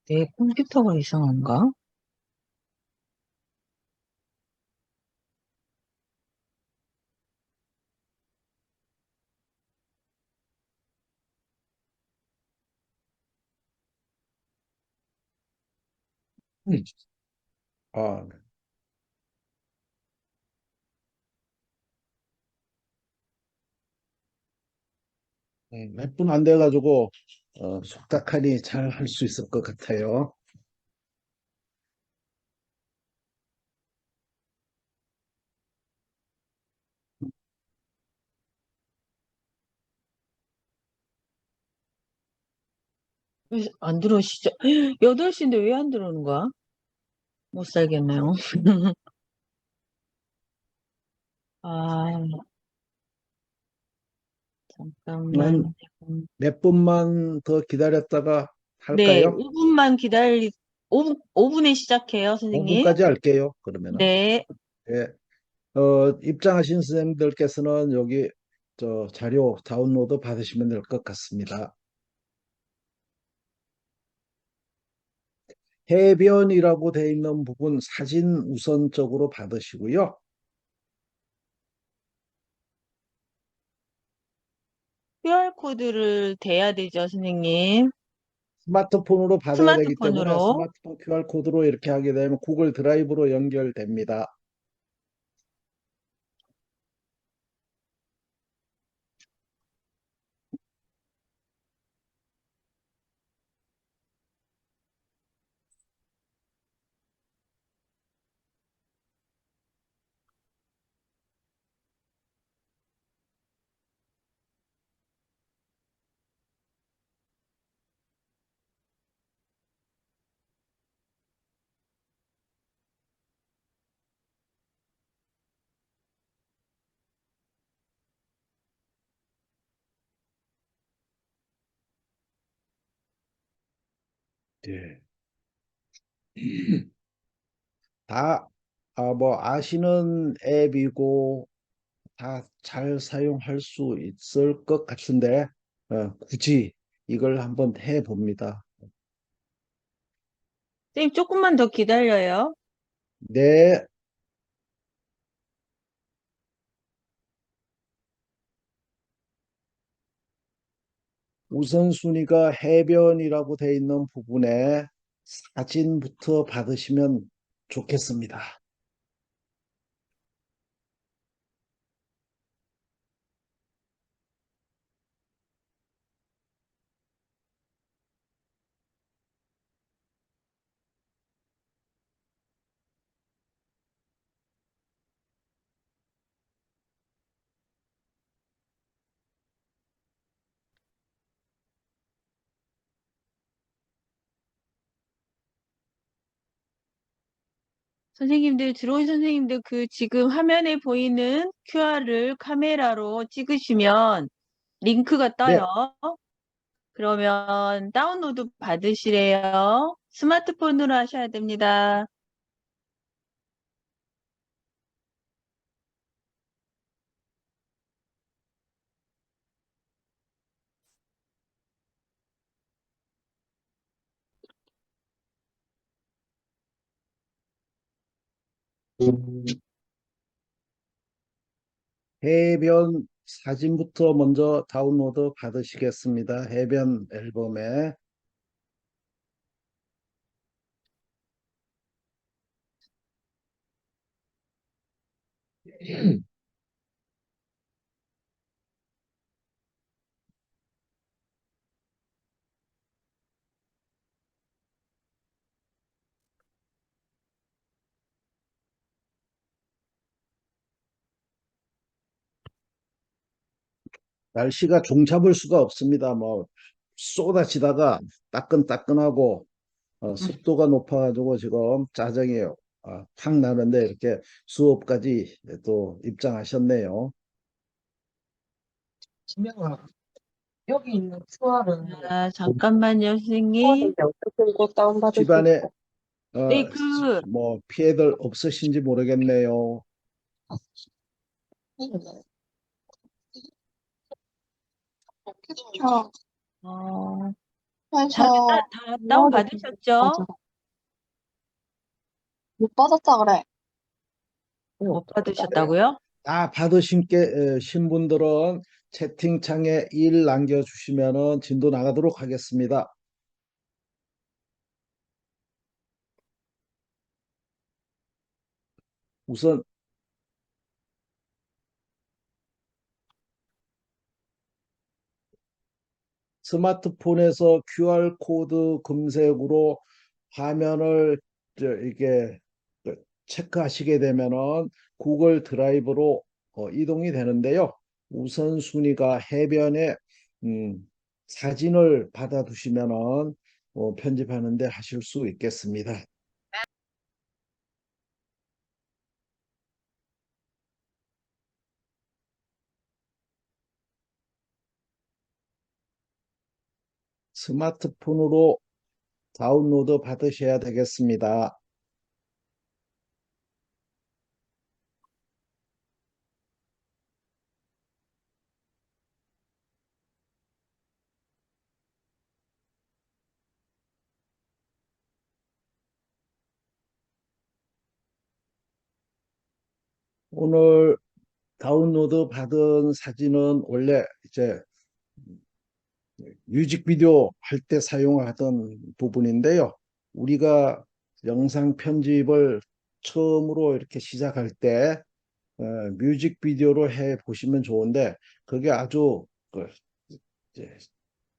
내 컴퓨터가 이상한가? 음. 아, 몇 분 안 돼가지고 속닥하니 잘 할 수 있을 것 같아요. 왜 안 들어오시죠? 8시인데 왜 안 들어오는 거야? 못 살겠네요. 아, 잠깐만. 한 몇 분만 더 기다렸다가 네, 할까요? 5분만 5분에 시작해요, 선생님. 5분까지 할게요. 그러면은. 네. 예. 입장하신 선생님들께서는 여기 저 자료 다운로드 받으시면 될 것 같습니다. 해변이라고 되어 있는 부분 사진 우선적으로 받으시고요. QR코드를 대야 되죠, 선생님. 스마트폰으로 받아야 되기 때문에 스마트폰으로. 스마트폰 QR코드로 이렇게 하게 되면 구글 드라이브로 연결됩니다. 예. 다, 뭐, 아시는 앱이고, 다 잘 사용할 수 있을 것 같은데, 굳이 이걸 한번 해 봅니다. 선생님, 조금만 더 기다려요. 네, 우선순위가 해변이라고 돼 있는 부분에 사진부터 받으시면 좋겠습니다. 선생님들, 들어온 선생님들, 그 지금 화면에 보이는 QR을 카메라로 찍으시면 링크가 네, 떠요. 그러면 다운로드 받으시래요. 스마트폰으로 하셔야 됩니다. 해변 사진부터 먼저 다운로드 받으시겠습니다. 해변 앨범에. 날씨가 종잡을 수가 없습니다. 뭐 쏟아지다가 따끈따끈하고 습도가 높아가지고 지금 짜증이 팍 나는데 이렇게 수업까지 또 입장하셨네요. 지명아, 여기 있는 QR은 아, 잠깐만요, 선생님. QR인데 어떻게 이거 다운받을 수 집안에 있어? 네, 뭐 피해들 없으신지 모르겠네요. 캡처, 어, 다, 해서 다 다운 받으셨죠? 맞아. 못 받았다 그래. 못 받으셨다고요? 받으신 신분들은 채팅창에 일 남겨주시면은 진도 나가도록 하겠습니다. 우선 스마트폰에서 QR코드 검색으로 화면을 이게 체크하시게 되면은 구글 드라이브로 이동이 되는데요. 우선순위가 해변에 사진을 받아두시면은 편집하는데 하실 수 있겠습니다. 스마트폰으로 다운로드 받으셔야 되겠습니다. 오늘 다운로드 받은 사진은 원래 이제 뮤직비디오 할 때 사용하던 부분인데요. 우리가 영상 편집을 처음으로 이렇게 시작할 때 뮤직비디오로 해 보시면 좋은데 그게 아주 이제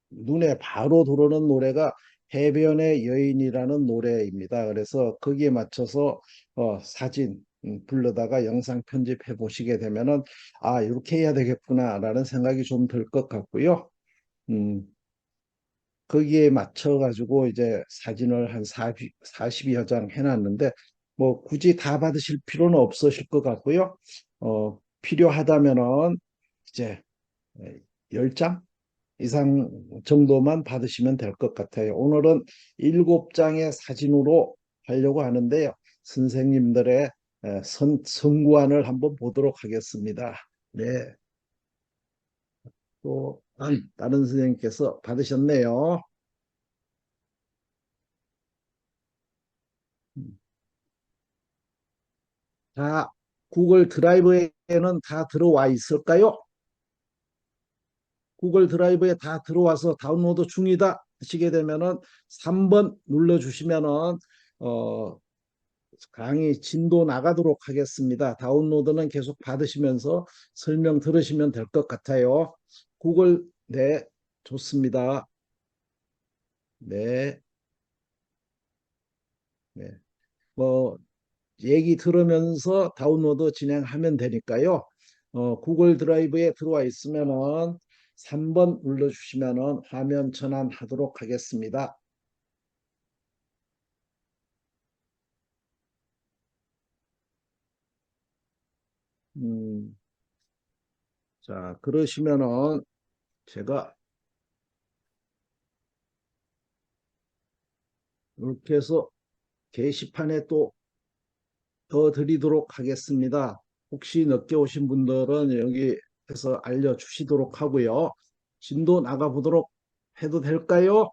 눈에 바로 들어오는 노래가 해변의 여인이라는 노래입니다. 그래서 거기에 맞춰서 사진 불러다가 영상 편집해 보시게 되면은 이렇게 해야 되겠구나라는 생각이 좀 들 것 같고요. 음, 거기에 맞춰 가지고 이제 사진을 한 40여 장 해놨는데 뭐 굳이 다 받으실 필요는 없으실 것 같고요. 필요하다면은 이제 10장 이상 정도만 받으시면 될 것 같아요. 오늘은 7장의 사진으로 하려고 하는데요. 선생님들의 선구안을 한번 보도록 하겠습니다. 네, 또 다른 선생님께서 받으셨네요. 자, 구글 드라이브에는 다 들어와 있을까요? 구글 드라이브에 다 들어와서 다운로드 중이다 하시게 되면은 3번 눌러주시면은 강의 진도 나가도록 하겠습니다. 다운로드는 계속 받으시면서 설명 들으시면 될 것 같아요. 구글, 네, 좋습니다. 네, 네. 뭐 얘기 들으면서 다운로드 진행하면 되니까요. 구글 드라이브에 들어와 있으면은 3번 눌러주시면은 화면 전환하도록 하겠습니다. 음, 자, 그러시면은 제가 이렇게 해서 게시판에 또 더 드리도록 하겠습니다. 혹시 늦게 오신 분들은 여기에서 알려주시도록 하고요. 진도 나가보도록 해도 될까요?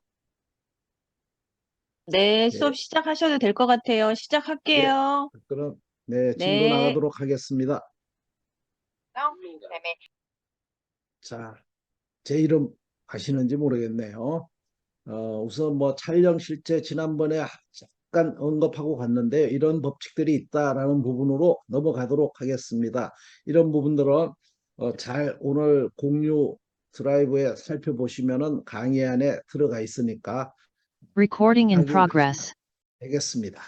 네, 예, 수업 시작하셔도 될 것 같아요. 예. 시작할게요. 그럼 네, 진도 네. 나가도록 하겠습니다. 자, 제 이름 아시는지 모르겠네요. 우선 뭐 촬영 실제 지난번에 잠깐 언급하고 갔는데 이런 법칙들이 있다라는 부분으로 넘어가도록 하겠습니다. 이런 부분들은 잘 오늘 공유 드라이브에 살펴보시면은 강의 안에 들어가 있으니까 Recording in 확인하시면 progress. 되겠습니다.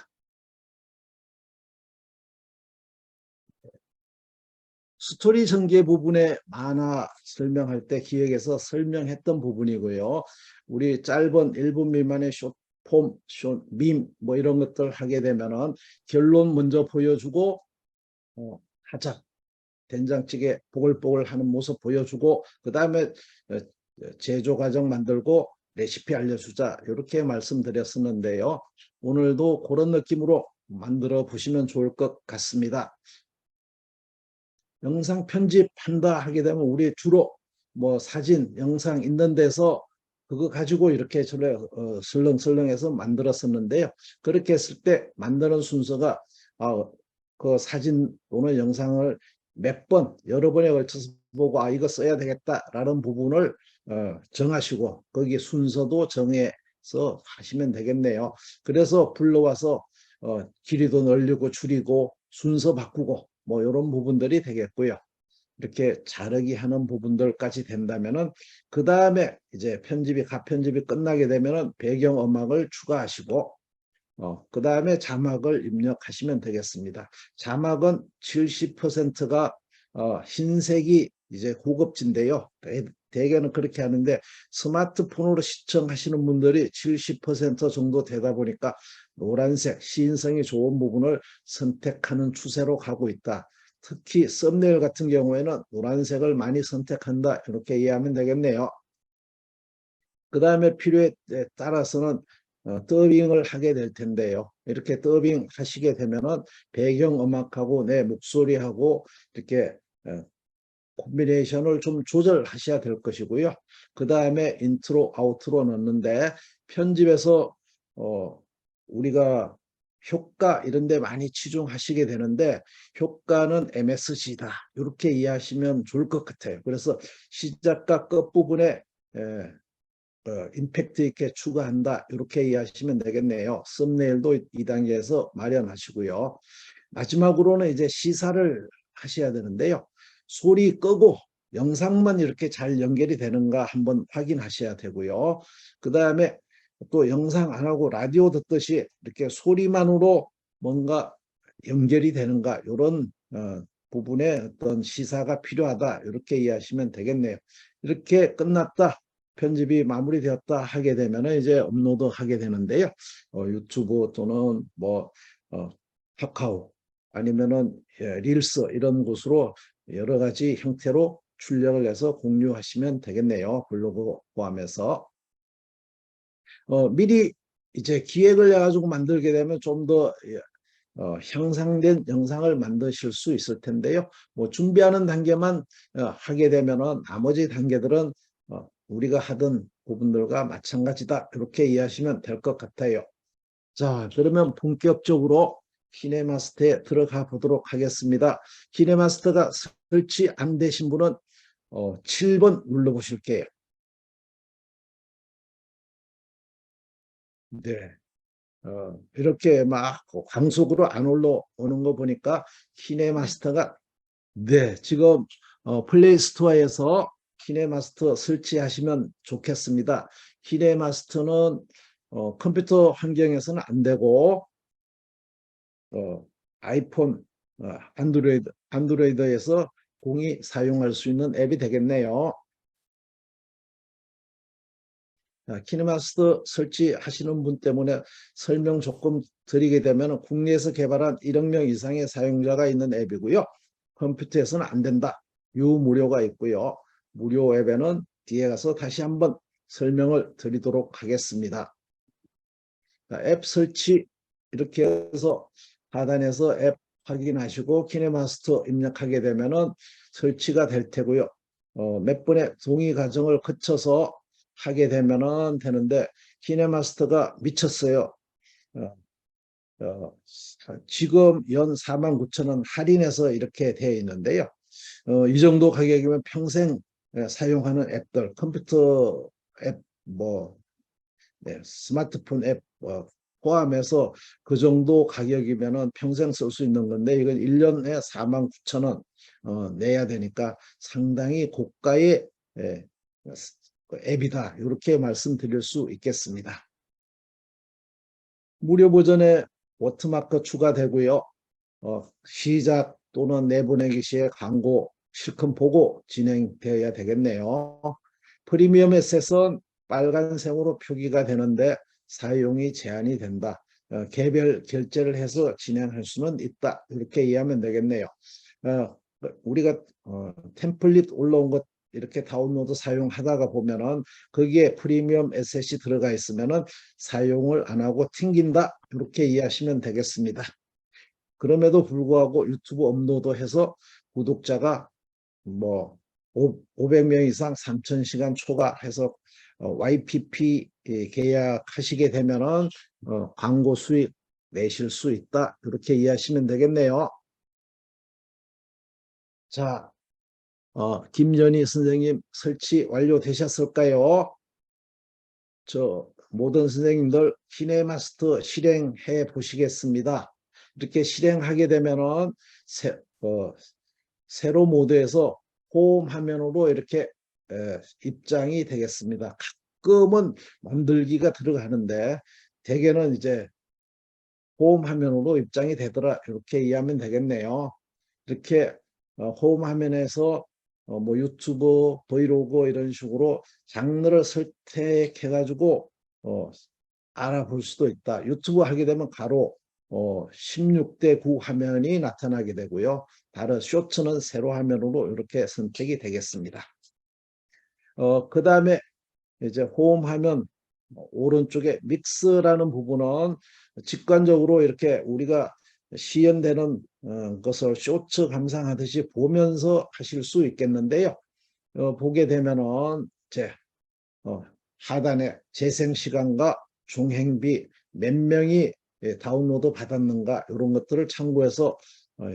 스토리 전개 부분에 만화 설명할 때 기획에서 설명했던 부분이고요. 우리 짧은 1분 미만의 숏폼, 숏밈 뭐 이런 것들 하게 되면은 결론 먼저 보여주고 하자. 된장찌개 보글보글 하는 모습 보여주고 그 다음에 제조 과정 만들고 레시피 알려주자 이렇게 말씀드렸었는데요. 오늘도 그런 느낌으로 만들어 보시면 좋을 것 같습니다. 영상 편집한다 하게 되면 우리 주로 뭐 사진, 영상 있는 데서 그거 가지고 이렇게 설렁설렁해서 만들었었는데요. 그렇게 했을 때 만드는 순서가 그 사진 또는 영상을 몇 번, 여러 번에 걸쳐서 보고 이거 써야 되겠다라는 부분을 정하시고 거기에 순서도 정해서 하시면 되겠네요. 그래서 불러와서 길이도 늘리고 줄이고 순서 바꾸고 뭐 이런 부분들이 되겠고요. 이렇게 자르기 하는 부분들까지 된다면은 그 다음에 이제 가편집이 끝나게 되면은 배경음악을 추가하시고 그 다음에 자막을 입력하시면 되겠습니다. 자막은 70%가 흰색이 이제 고급진데요. 대개는 그렇게 하는데 스마트폰으로 시청하시는 분들이 70% 정도 되다 보니까 노란색 시인성이 좋은 부분을 선택하는 추세로 가고 있다. 특히 썸네일 같은 경우에는 노란색을 많이 선택한다. 이렇게 이해하면 되겠네요. 그 다음에 필요에 따라서는 더빙을 하게 될 텐데요. 이렇게 더빙 하시게 되면은 배경음악하고 내 목소리하고 이렇게 콤비네이션을 좀 조절하셔야 될 것이고요. 그 다음에 인트로, 아우트로 넣는데 편집에서 우리가 효과 이런 데 많이 치중하시게 되는데 효과는 MSG다. 이렇게 이해하시면 좋을 것 같아요. 그래서 시작과 끝부분에 임팩트 있게 추가한다. 이렇게 이해하시면 되겠네요. 썸네일도 이 단계에서 마련하시고요. 마지막으로는 이제 시사를 하셔야 되는데요. 소리 끄고 영상만 이렇게 잘 연결이 되는가 한번 확인하셔야 되고요. 그 다음에 또 영상 안 하고 라디오 듣듯이 이렇게 소리만으로 뭔가 연결이 되는가 이런 부분에 어떤 시사가 필요하다. 이렇게 이해하시면 되겠네요. 이렇게 끝났다. 편집이 마무리되었다 하게 되면 이제 업로드 하게 되는데요. 유튜브 또는 뭐 카카오 아니면은 릴스 이런 곳으로 여러 가지 형태로 출력을 해서 공유하시면 되겠네요. 블로그 포함해서. 미리 이제 기획을 해가지고 만들게 되면 좀 더 향상된 영상을 만드실 수 있을 텐데요. 뭐 준비하는 단계만 하게 되면은 나머지 단계들은 우리가 하던 부분들과 마찬가지다. 이렇게 이해하시면 될 것 같아요. 자, 그러면 본격적으로 키네마스터에 들어가 보도록 하겠습니다. 키네마스터가 설치 안 되신 분은 7번 눌러보실게요. 네. 이렇게 막 광속으로 안 올라오는 거 보니까 키네마스터가 네, 지금 플레이스토어에서 키네마스터 설치하시면 좋겠습니다. 키네마스터는 컴퓨터 환경에서는 안 되고 아이폰, 안드로이드에서 공이 사용할 수 있는 앱이 되겠네요. 키네마스터 설치하시는 분 때문에 설명 조금 드리게 되면 국내에서 개발한 1억 명 이상의 사용자가 있는 앱이고요. 컴퓨터에서는 안 된다. 유무료가 있고요. 무료 앱에는 뒤에 가서 다시 한번 설명을 드리도록 하겠습니다. 앱 설치 이렇게 해서 하단에서 앱 확인하시고 키네마스터 입력하게 되면은 설치가 될 테고요. 몇 번의 동의 과정을 거쳐서 하게 되면은 되는데 키네마스터가 미쳤어요. 지금 연 49,000원 할인해서 이렇게 되어 있는데요. 이 정도 가격이면 평생 사용하는 앱들, 컴퓨터 앱, 뭐 스마트폰 앱 포함해서 그 정도 가격이면은 평생 쓸 수 있는 건데 이건 1년에 49,000원 내야 되니까 상당히 고가의 앱이다. 이렇게 말씀드릴 수 있겠습니다. 무료 버전에 워터마크 추가되고요. 시작 또는 내보내기 시에 광고 실컷 보고 진행되어야 되겠네요. 프리미엄 에셋은 빨간색으로 표기가 되는데 사용이 제한이 된다. 개별 결제를 해서 진행할 수는 있다. 이렇게 이해하면 되겠네요. 우리가 템플릿 올라온 것 이렇게 다운로드 사용하다가 보면은 거기에 프리미엄 에셋이 들어가 있으면은 사용을 안 하고 튕긴다. 이렇게 이해하시면 되겠습니다. 그럼에도 불구하고 유튜브 업로드해서 구독자가 뭐 500명 이상 3,000시간 초과해서 YPP 계약하시게 되면은 광고 수익 내실 수 있다. 그렇게 이해하시면 되겠네요. 자, 김연희 선생님 설치 완료되셨을까요? 모든 선생님들 키네마스터 실행해 보시겠습니다. 이렇게 실행하게 되면은 세로 모드에서 홈 화면으로 이렇게 입장이 되겠습니다. 가끔은 만들기가 들어가는데 대개는 이제 홈 화면으로 입장이 되더라. 이렇게 이해하면 되겠네요. 이렇게 홈 화면에서 뭐 유튜브, 브이로그 이런 식으로 장르를 선택해 가지고 알아볼 수도 있다. 유튜브 하게 되면 가로 16:9 화면이 나타나게 되고요. 다른 쇼츠는 세로 화면으로 이렇게 선택이 되겠습니다. 그 다음에 이제 홈 화면 오른쪽에 믹스라는 부분은 직관적으로 이렇게 우리가 시연되는 것을 쇼츠 감상하듯이 보면서 하실 수 있겠는데요. 보게 되면은 이제 하단에 재생시간과 중행비 몇 명이 다운로드 받았는가 이런 것들을 참고해서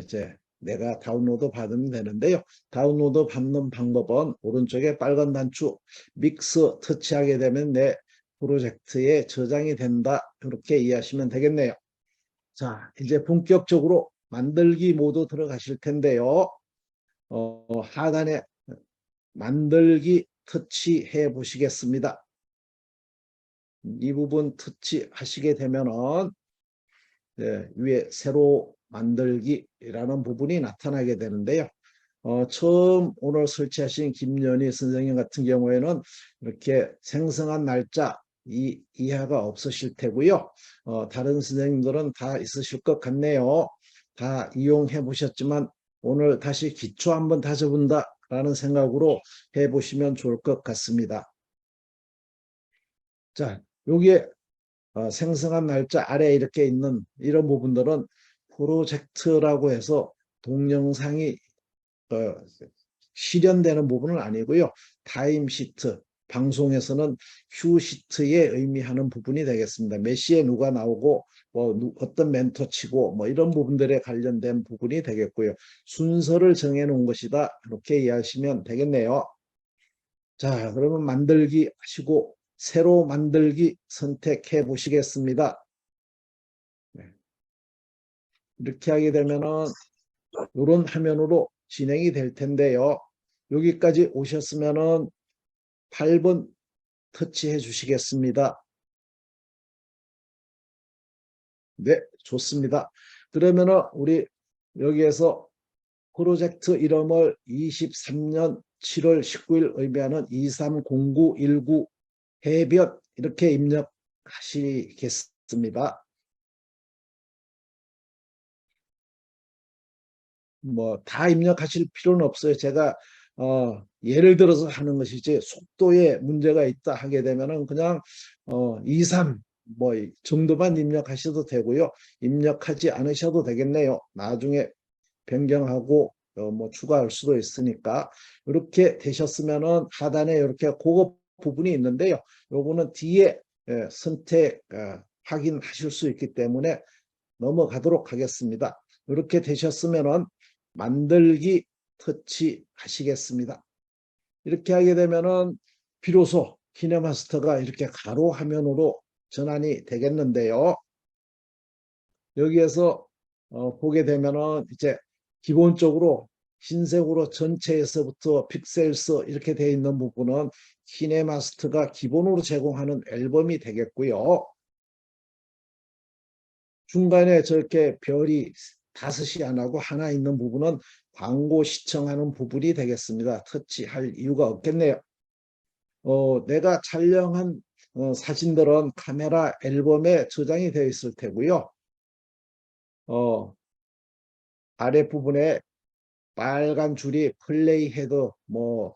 이제 내가 다운로드 받으면 되는데요. 다운로드 받는 방법은 오른쪽에 빨간 단추 믹스 터치하게 되면 내 프로젝트에 저장이 된다. 이렇게 이해하시면 되겠네요. 자, 이제 본격적으로 만들기 모드 들어가실 텐데요. 하단에 만들기 터치해 보시겠습니다. 이 부분 터치하시게 되면은 위에 새로 만들기라는 부분이 나타나게 되는데요. 처음 오늘 설치하신 김연희 선생님 같은 경우에는 이렇게 생성한 날짜 이해가 없으실 테고요. 다른 선생님들은 다 있으실 것 같네요. 다 이용해 보셨지만 오늘 다시 기초 한번 다져본다 라는 생각으로 해보시면 좋을 것 같습니다. 자, 여기에 생성한 날짜 아래에 이렇게 있는 이런 부분들은 프로젝트라고 해서 동영상이 실현되는 부분은 아니고요. 타임시트, 방송에서는 큐시트에 의미하는 부분이 되겠습니다. 몇 시에 누가 나오고 뭐 어떤 멘토 치고 뭐 이런 부분들에 관련된 부분이 되겠고요. 순서를 정해 놓은 것이다. 이렇게 이해하시면 되겠네요. 자, 그러면 만들기 하시고 새로 만들기 선택해 보시겠습니다. 네. 이렇게 하게 되면은 이런 화면으로 진행이 될 텐데요. 여기까지 오셨으면은 8번 터치해 주시겠습니다. 네, 좋습니다. 그러면은 우리 여기에서 프로젝트 이름을 23년 7월 19일 의미하는 230919 해변 이렇게 입력하시겠습니다. 뭐 다 입력하실 필요는 없어요. 제가 예를 들어서 하는 것이지 속도에 문제가 있다 하게 되면은 그냥 23 뭐 정도만 입력하셔도 되고요. 입력하지 않으셔도 되겠네요. 나중에 변경하고 뭐 추가할 수도 있으니까 이렇게 되셨으면은 하단에 이렇게 그거 부분이 있는데요. 요거는 뒤에 선택 확인하실 수 있기 때문에 넘어가도록 하겠습니다. 이렇게 되셨으면은 만들기 터치 하시겠습니다. 이렇게 하게 되면은 비로소 키네마스터가 이렇게 가로 화면으로 전환이 되겠는데요. 여기에서 보게 되면은 이제 기본적으로 흰색으로 전체에서부터 픽셀스 이렇게 되어 있는 부분은 키네마스터가 기본으로 제공하는 앨범이 되겠고요. 중간에 저렇게 별이 5이 안 하고 하나 있는 부분은 광고 시청하는 부분이 되겠습니다. 터치할 이유가 없겠네요. 내가 촬영한 사진들은 카메라 앨범에 저장이 되어 있을 테고요. 아랫부분에 빨간 줄이 플레이 헤더, 뭐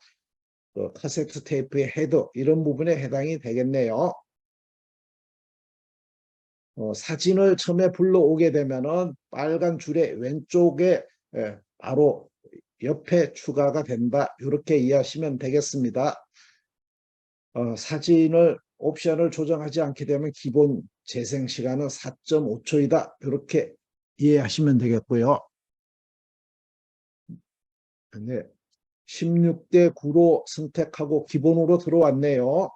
카세트 테이프의 헤더 이런 부분에 해당이 되겠네요. 사진을 처음에 불러오게 되면은 빨간 줄의 왼쪽에 바로 옆에 추가가 된다. 이렇게 이해하시면 되겠습니다. 사진을 옵션을 조정하지 않게 되면 기본 재생 시간은 4.5초이다. 이렇게 이해하시면 되겠고요. 네, 16대 9로 선택하고 기본으로 들어왔네요.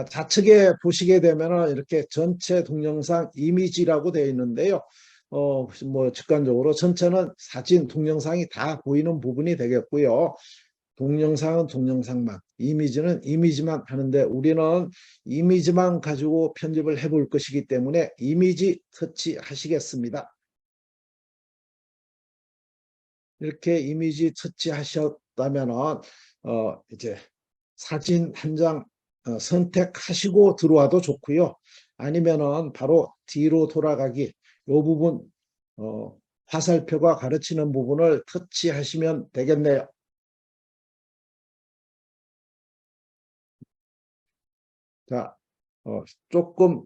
좌측에 보시게 되면 이렇게 전체 동영상 이미지라고 되어 있는데요. 뭐 직관적으로 전체는 사진, 동영상이 다 보이는 부분이 되겠고요. 동영상은 동영상만, 이미지는 이미지만 하는데 우리는 이미지만 가지고 편집을 해볼 것이기 때문에 이미지 터치 하시겠습니다. 이렇게 이미지 터치 하셨다면 이제 사진 한 장 선택하시고 들어와도 좋고요. 아니면은 바로 뒤로 돌아가기, 이 부분 화살표가 가르치는 부분을 터치하시면 되겠네요. 자, 조금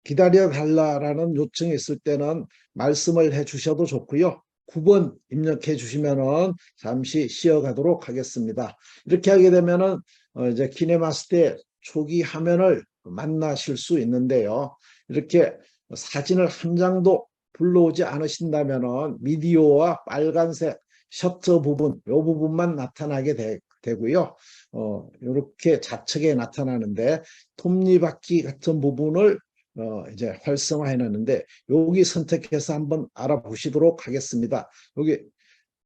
기다려 달라라는 요청이 있을 때는 말씀을 해 주셔도 좋고요. 9번 입력해 주시면은 잠시 쉬어가도록 하겠습니다. 이렇게 하게 되면은 이제 키네마스터의 초기 화면을 만나실 수 있는데요. 이렇게 사진을 한 장도 불러오지 않으신다면은 미디어와 빨간색 셔터 부분, 이 부분만 나타나게 되고요. 이렇게 좌측에 나타나는데 톱니바퀴 같은 부분을 이제 활성화해 놨는데 여기 선택해서 한번 알아보시도록 하겠습니다. 여기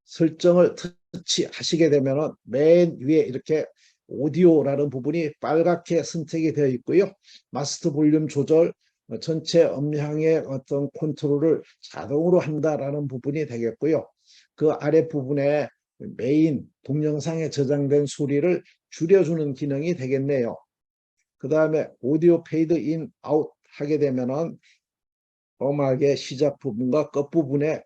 설정을 터치하시게 되면은 맨 위에 이렇게 오디오라는 부분이 빨갛게 선택이 되어 있고요. 마스터 볼륨 조절, 전체 음량의 어떤 컨트롤을 자동으로 한다라는 부분이 되겠고요. 그 아랫부분에 메인 동영상에 저장된 소리를 줄여주는 기능이 되겠네요. 그 다음에 오디오 페이드 인 아웃 하게 되면은 음악의 시작 부분과 끝 부분에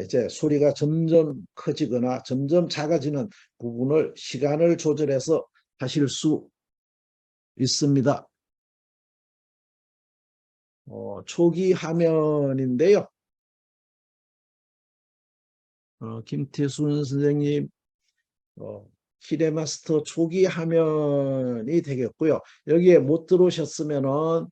이제 소리가 점점 커지거나 점점 작아지는 부분을 시간을 조절해서 하실 수 있습니다. 초기 화면인데요. 김태순 선생님 키네마스터 초기 화면이 되겠고요. 여기에 못 들어오셨으면은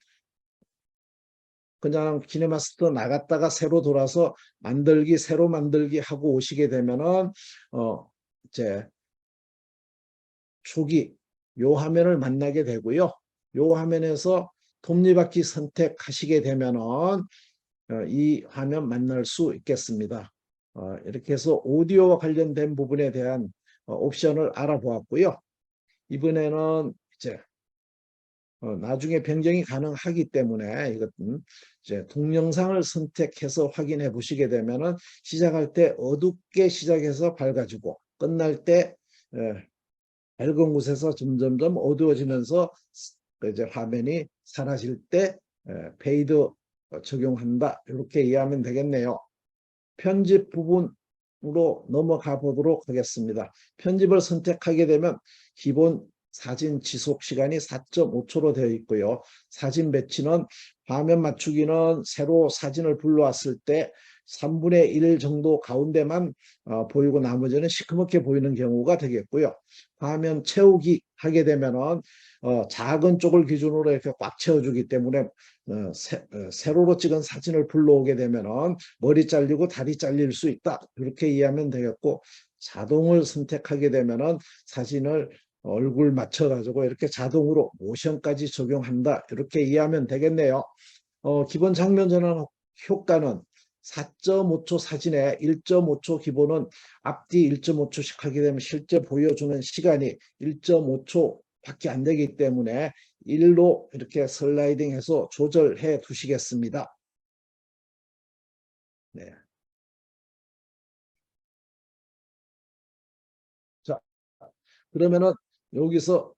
그냥 키네마스터 나갔다가 새로 돌아서 만들기, 새로 만들기 하고 오시게 되면은 이제 초기 요 화면을 만나게 되고요. 요 화면에서 톱니바퀴 선택하시게 되면은 이 화면 만날 수 있겠습니다. 이렇게 해서 오디오와 관련된 부분에 대한 옵션을 알아보았고요. 이번에는 이제 나중에 변경이 가능하기 때문에 이것은 이제 동영상을 선택해서 확인해 보시게 되면은 시작할 때 어둡게 시작해서 밝아지고 끝날 때 밝은 곳에서 점점점 어두워지면서 이제 화면이 사라질 때 페이드 적용한다 이렇게 이해하면 되겠네요. 편집 부분으로 넘어가 보도록 하겠습니다. 편집을 선택하게 되면 기본 사진 지속 시간이 4.5초로 되어 있고요. 사진 배치는 화면 맞추기는 새로 사진을 불러왔을 때 3분의 1 정도 가운데만 보이고 나머지는 시커멓게 보이는 경우가 되겠고요. 화면 채우기 하게 되면은 작은 쪽을 기준으로 이렇게 꽉 채워주기 때문에 세로로 찍은 사진을 불러오게 되면은 머리 잘리고 다리 잘릴 수 있다. 이렇게 이해하면 되겠고 자동을 선택하게 되면은 사진을 얼굴 맞춰가지고 이렇게 자동으로 모션까지 적용한다. 이렇게 이해하면 되겠네요. 기본 장면 전환 효과는 4.5초 사진에 1.5초 기본은 앞뒤 1.5초씩 하게 되면 실제 보여주는 시간이 1.5초 밖에 안 되기 때문에 1로 이렇게 슬라이딩해서 조절해 두시겠습니다. 네. 자, 그러면은 여기서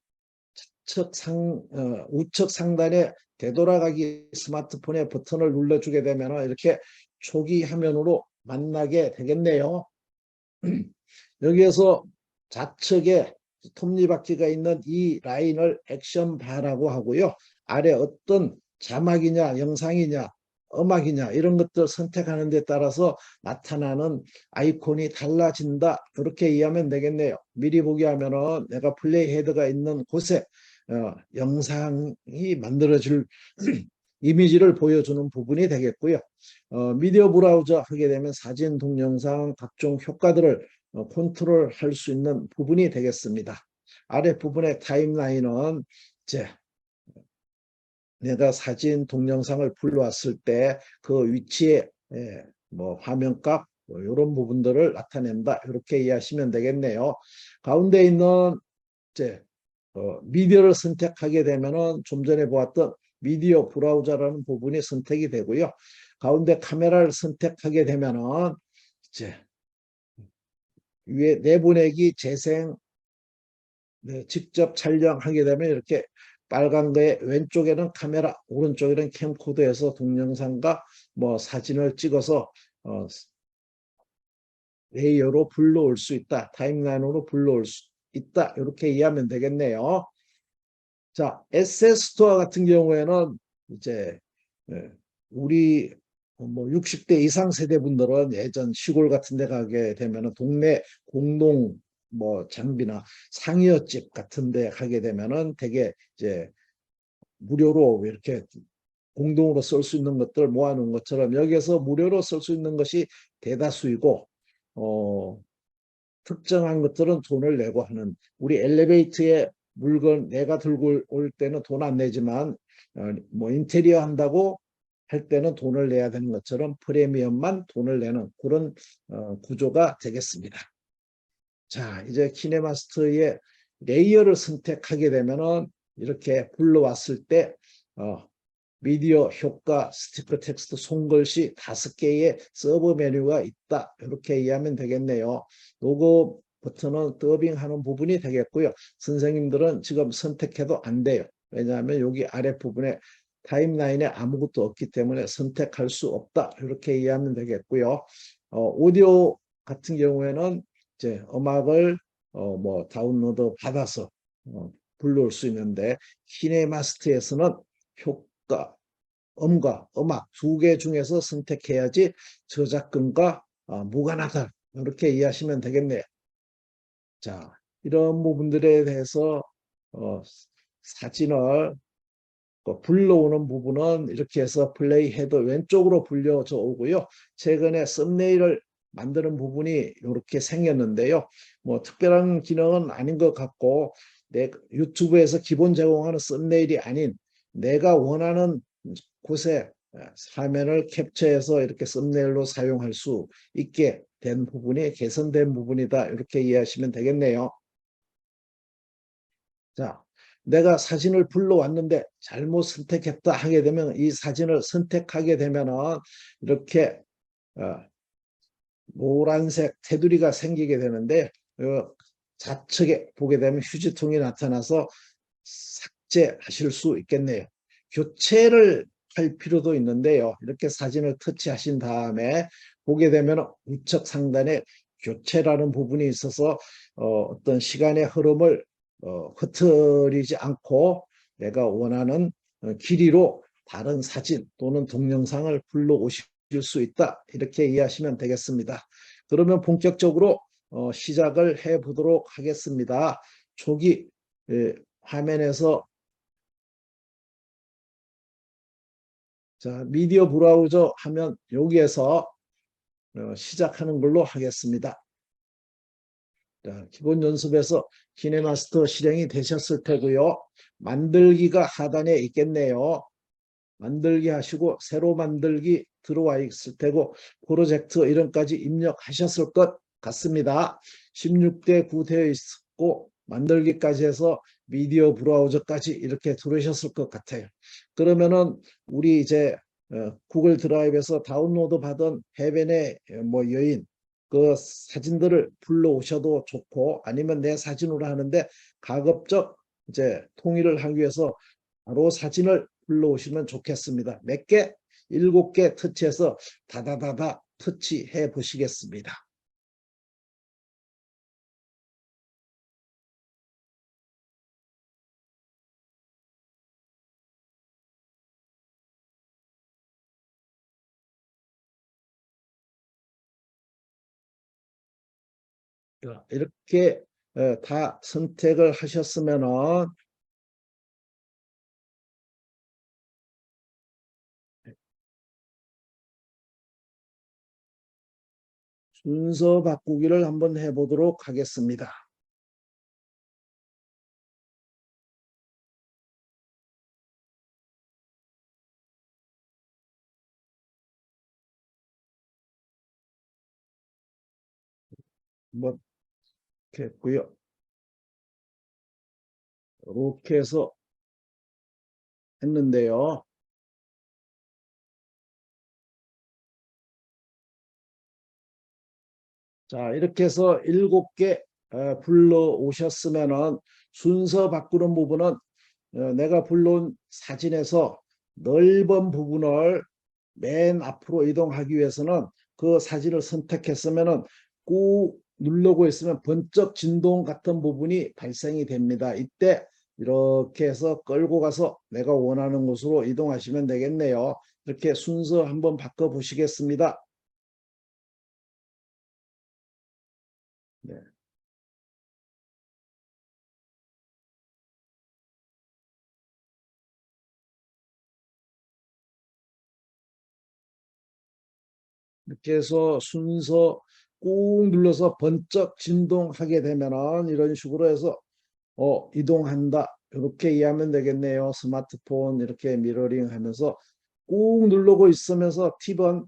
우측 상단에 되돌아가기 스마트폰의 버튼을 눌러주게 되면 이렇게 초기 화면으로 만나게 되겠네요. 여기에서 좌측에 톱니바퀴가 있는 이 라인을 액션 바라고 하고요. 아래 어떤 자막이냐 영상이냐 음악이냐 이런 것들 선택하는 데 따라서 나타나는 아이콘이 달라진다. 이렇게 이해하면 되겠네요. 미리 보기 하면은 내가 플레이 헤드가 있는 곳에 영상이 만들어질 이미지를 보여주는 부분이 되겠고요. 미디어 브라우저 하게 되면 사진, 동영상, 각종 효과들을 컨트롤할 수 있는 부분이 되겠습니다. 아랫부분의 타임라인은 이제 내가 사진, 동영상을 불러왔을 때 그 위치에 뭐 화면값 뭐 이런 부분들을 나타낸다. 이렇게 이해하시면 되겠네요. 가운데 있는 이제 미디어를 선택하게 되면은 좀 전에 보았던 미디어 브라우저라는 부분이 선택이 되고요. 가운데 카메라를 선택하게 되면은 이제 위에 내보내기, 재생, 직접 촬영하게 되면 이렇게 빨간 거에 왼쪽에는 카메라, 오른쪽에는 캠코더에서 동영상과 뭐 사진을 찍어서 레이어로 불러올 수 있다. 타임라인으로 불러올 수 있다. 이렇게 이해하면 되겠네요. 자, 에셋 스토어 같은 경우에는 이제 우리 뭐 60대 이상 세대 분들은 예전 시골 같은 데 가게 되면은 동네 공동 뭐 장비나 상여집 같은 데 가게 되면은 되게 이제 무료로 이렇게 공동으로 쓸 수 있는 것들을 모아놓은 것처럼 여기에서 무료로 쓸 수 있는 것이 대다수이고 특정한 것들은 돈을 내고 하는, 우리 엘리베이터에 물건 내가 들고 올 때는 돈 안 내지만 뭐 인테리어 한다고 할 때는 돈을 내야 되는 것처럼 프리미엄만 돈을 내는 그런 구조가 되겠습니다. 자, 이제 키네마스터의 레이어를 선택하게 되면은 이렇게 불러왔을 때 미디어 효과, 스티커 텍스트, 손글씨 5개의 서브 메뉴가 있다. 이렇게 이해하면 되겠네요. 요거 버튼은 더빙하는 부분이 되겠고요. 선생님들은 지금 선택해도 안 돼요. 왜냐하면 여기 아랫부분에 타임라인에 아무것도 없기 때문에 선택할 수 없다. 이렇게 이해하면 되겠고요. 오디오 같은 경우에는 이제 음악을 뭐 다운로드 받아서 불러올 수 있는데 키네마스터에서는 효과, 음과 음악 2개 중에서 선택해야지 저작권과 무관하다. 이렇게 이해하시면 되겠네요. 자, 이런 부분들에 대해서 사진을 불러오는 부분은 이렇게 해서 플레이 헤더 왼쪽으로 불려져 오고요. 최근에 썸네일을 만드는 부분이 이렇게 생겼는데요. 뭐 특별한 기능은 아닌 것 같고 유튜브에서 기본 제공하는 썸네일이 아닌 내가 원하는 곳에 화면을 캡처해서 이렇게 썸네일로 사용할 수 있게 된 부분이 개선된 부분이다. 이렇게 이해하시면 되겠네요. 자, 내가 사진을 불러왔는데 잘못 선택했다 하게 되면 이 사진을 선택하게 되면은 이렇게 노란색 테두리가 생기게 되는데 좌측에 보게 되면 휴지통이 나타나서 삭제하실 수 있겠네요. 교체를 할 필요도 있는데요. 이렇게 사진을 터치하신 다음에 보게 되면 우측 상단에 교체라는 부분이 있어서 어떤 시간의 흐름을 흐트리지 않고 내가 원하는 길이로 다른 사진 또는 동영상을 불러오실 수 있다. 이렇게 이해하시면 되겠습니다. 그러면 본격적으로 시작을 해 보도록 하겠습니다. 초기 화면에서 자, 미디어 브라우저 하면 여기에서 시작하는 걸로 하겠습니다. 자, 기본 연습에서 키네마스터 실행이 되셨을 테고요. 만들기가 하단에 있겠네요. 만들기 하시고 새로 만들기 들어와 있을 테고 프로젝트 이름까지 입력하셨을 것 같습니다. 16대 9 되어 있고 만들기까지 해서 미디어 브라우저까지 이렇게 들어오셨을 것 같아요. 그러면은 우리 이제 구글 드라이브에서 다운로드 받은 해변의 뭐 여인 그 사진들을 불러오셔도 좋고 아니면 내 사진으로 하는데 가급적 이제 통일을 하기 위해서 바로 사진을 불러오시면 좋겠습니다. 몇 개? 7개 터치해서 다다다다 터치해 보시겠습니다. 이렇게 다 선택을 하셨으면은 순서 바꾸기를 한번 해보도록 하겠습니다. 뭐 이렇게 했고요. 이렇게 해서 했는데요. 자, 이렇게 해서 7개 불러 오셨으면은 순서 바꾸는 부분은 내가 불러온 사진에서 넓은 부분을 맨 앞으로 이동하기 위해서는 그 사진을 선택했으면은 꾹 누르고 있으면 번쩍 진동 같은 부분이 발생이 됩니다. 이때 이렇게 해서 끌고 가서 내가 원하는 곳으로 이동하시면 되겠네요. 이렇게 순서 한번 바꿔 보시겠습니다. 네. 이렇게 해서 순서 꾹 눌러서 번쩍 진동하게 되면은 이런 식으로 해서 이동한다. 이렇게 이해하면 되겠네요. 스마트폰 이렇게 미러링 하면서 꾹 누르고 있으면서 팁은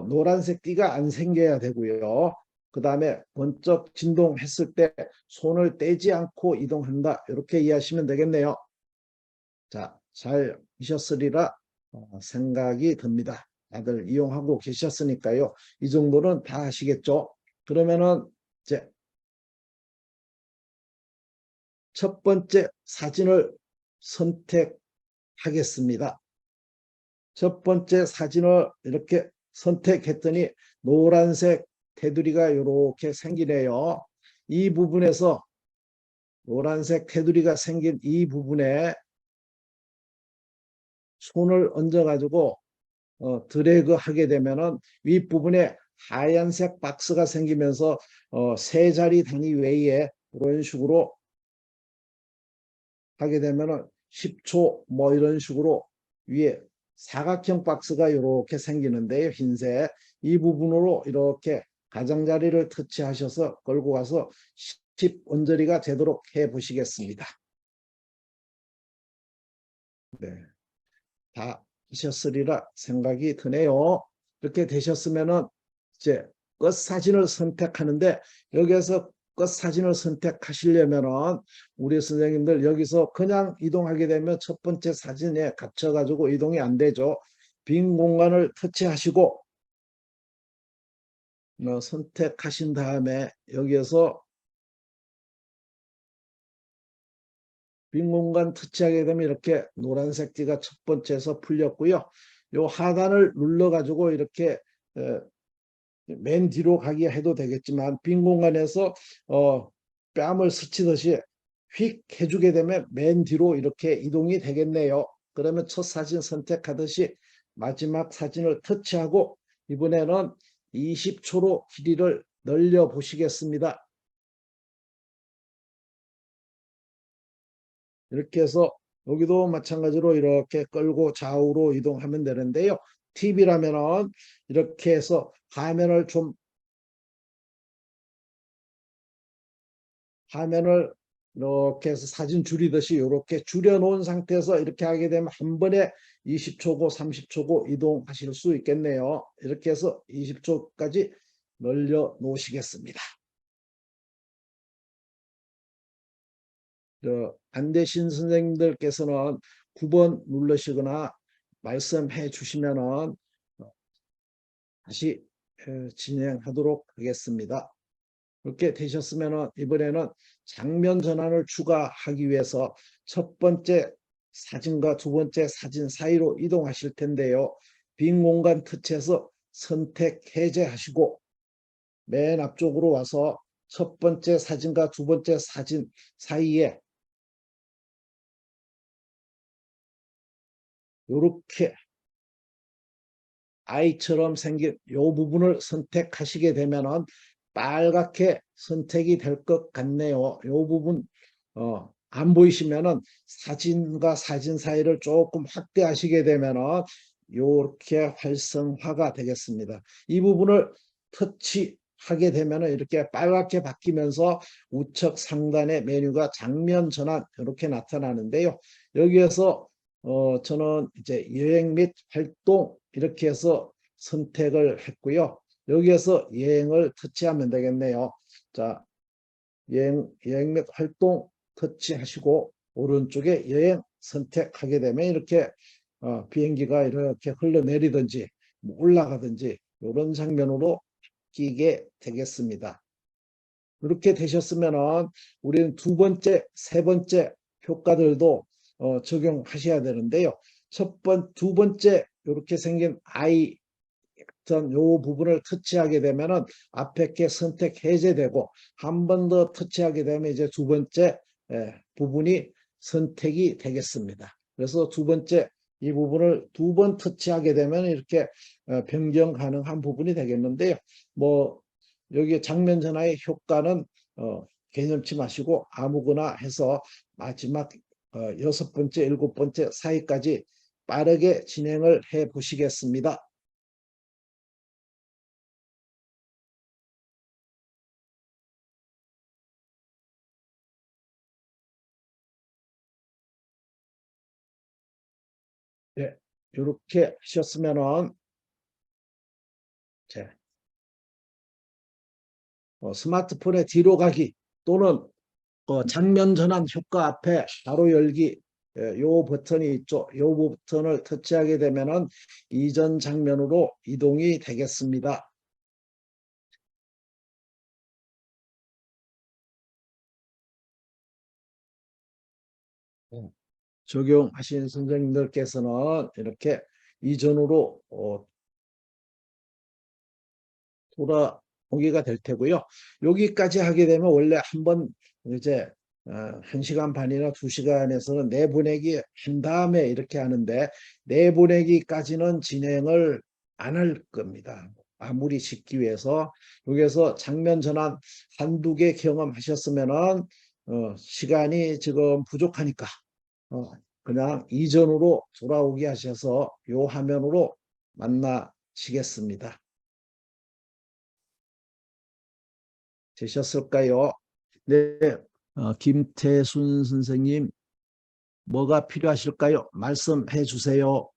노란색 띠가 안 생겨야 되고요. 그 다음에 번쩍 진동했을 때 손을 떼지 않고 이동한다. 이렇게 이해하시면 되겠네요. 자, 잘 하셨으리라 생각이 듭니다. 다들 이용하고 계셨으니까요. 이 정도는 다 하시겠죠. 그러면은 이제 첫 번째 사진을 선택하겠습니다. 첫 번째 사진을 이렇게 선택했더니 노란색 테두리가 이렇게 생기네요. 이 부분에서 노란색 테두리가 생긴 이 부분에 손을 얹어 가지고 드래그 하게 되면은 윗부분에 하얀색 박스가 생기면서 세 자리 단위 외에 이런 식으로 하게 되면은 10초 뭐 이런 식으로 위에 사각형 박스가 이렇게 생기는데요. 흰색 이 부분으로 이렇게 가장자리를 터치하셔서 끌고 가서 10 언저리가 되도록 해 보시겠습니다. 네, 다 하셨으리라 생각이 드네요. 이렇게 되셨으면은 이제 끝 사진을 선택하는데 여기에서 끝 사진을 선택하시려면은 우리 선생님들 여기서 그냥 이동하게 되면 첫 번째 사진에 갇혀 가지고 이동이 안 되죠. 빈 공간을 터치하시고 선택하신 다음에 여기에서 빈 공간 터치하게 되면 이렇게 노란색 띠가 첫 번째에서 풀렸고요. 요 하단을 눌러 가지고 이렇게 맨 뒤로 가게 해도 되겠지만 빈 공간에서 뺨을 스치듯이 휙 해주게 되면 맨 뒤로 이렇게 이동이 되겠네요. 그러면 첫 사진 선택하듯이 마지막 사진을 터치하고 이번에는 20초로 길이를 늘려 보시겠습니다. 이렇게 해서 여기도 마찬가지로 이렇게 끌고 좌우로 이동하면 되는데요. 팁이라면은 이렇게 해서 화면을 이렇게 해서 사진 줄이듯이 이렇게 줄여놓은 상태에서 이렇게 하게 되면 한 번에 20초고 30초고 이동하실 수 있겠네요. 이렇게 해서 20초까지 늘려 놓으시겠습니다. 안 되신 선생님들께서는 9번 누르시거나 말씀해 주시면은 다시 진행하도록 하겠습니다. 그렇게 되셨으면 이번에는 장면 전환을 추가하기 위해서 첫 번째 사진과 두 번째 사진 사이로 이동하실 텐데요. 빈 공간 터치해서 선택 해제하시고 맨 앞쪽으로 와서 첫 번째 사진과 두 번째 사진 사이에 이렇게 아이처럼 생긴 이 부분을 선택하시게 되면은 빨갛게 선택이 될 것 같네요. 이 부분 안 보이시면은 사진과 사진 사이를 조금 확대하시게 되면은 이렇게 활성화가 되겠습니다. 이 부분을 터치하게 되면은 이렇게 빨갛게 바뀌면서 우측 상단의 메뉴가 장면 전환 이렇게 나타나는데요. 여기에서 저는 이제 여행 및 활동 이렇게 해서 선택을 했고요. 여기에서 여행을 터치하면 되겠네요. 자, 여행 및 활동 터치하시고 오른쪽에 여행 선택하게 되면 이렇게 비행기가 이렇게 흘러내리든지 뭐 올라가든지 이런 장면으로 바뀌게 되겠습니다. 그렇게 되셨으면은 우리는 두 번째, 세 번째 효과들도 적용하셔야 되는데요. 두 번째 이렇게 생긴 아이 요 부분을 터치하게 되면은 앞에 게 선택 해제되고 한 번 더 터치하게 되면 이제 두 번째 부분이 선택이 되겠습니다. 그래서 두 번째 이 부분을 두 번 터치하게 되면 이렇게 변경 가능한 부분이 되겠는데요. 뭐 여기 장면 전환의 효과는 개념치 마시고 아무거나 해서 마지막 여섯 번째, 일곱 번째 사이까지 빠르게 진행을 해 보시겠습니다. 네, 이렇게 하셨으면은 스마트폰의 뒤로 가기 또는 장면 전환 효과 앞에 바로 열기 요 버튼이 있죠. 요 버튼을 터치하게 되면은 이전 장면으로 이동이 되겠습니다. 적용하신 선생님들께서는 이렇게 이전으로 돌아오기가 될 테고요. 여기까지 하게 되면 원래 한번 이제 1시간 반이나 2시간에서는 내보내기 한 다음에 이렇게 하는데 내보내기까지는 진행을 안 할 겁니다. 마무리 짓기 위해서 여기서 장면 전환 한두 개 경험하셨으면은 시간이 지금 부족하니까 그냥 이전으로 돌아오게 하셔서 요 화면으로 만나시겠습니다. 되셨을까요? 네, 김태순 선생님, 뭐가 필요하실까요? 말씀해 주세요.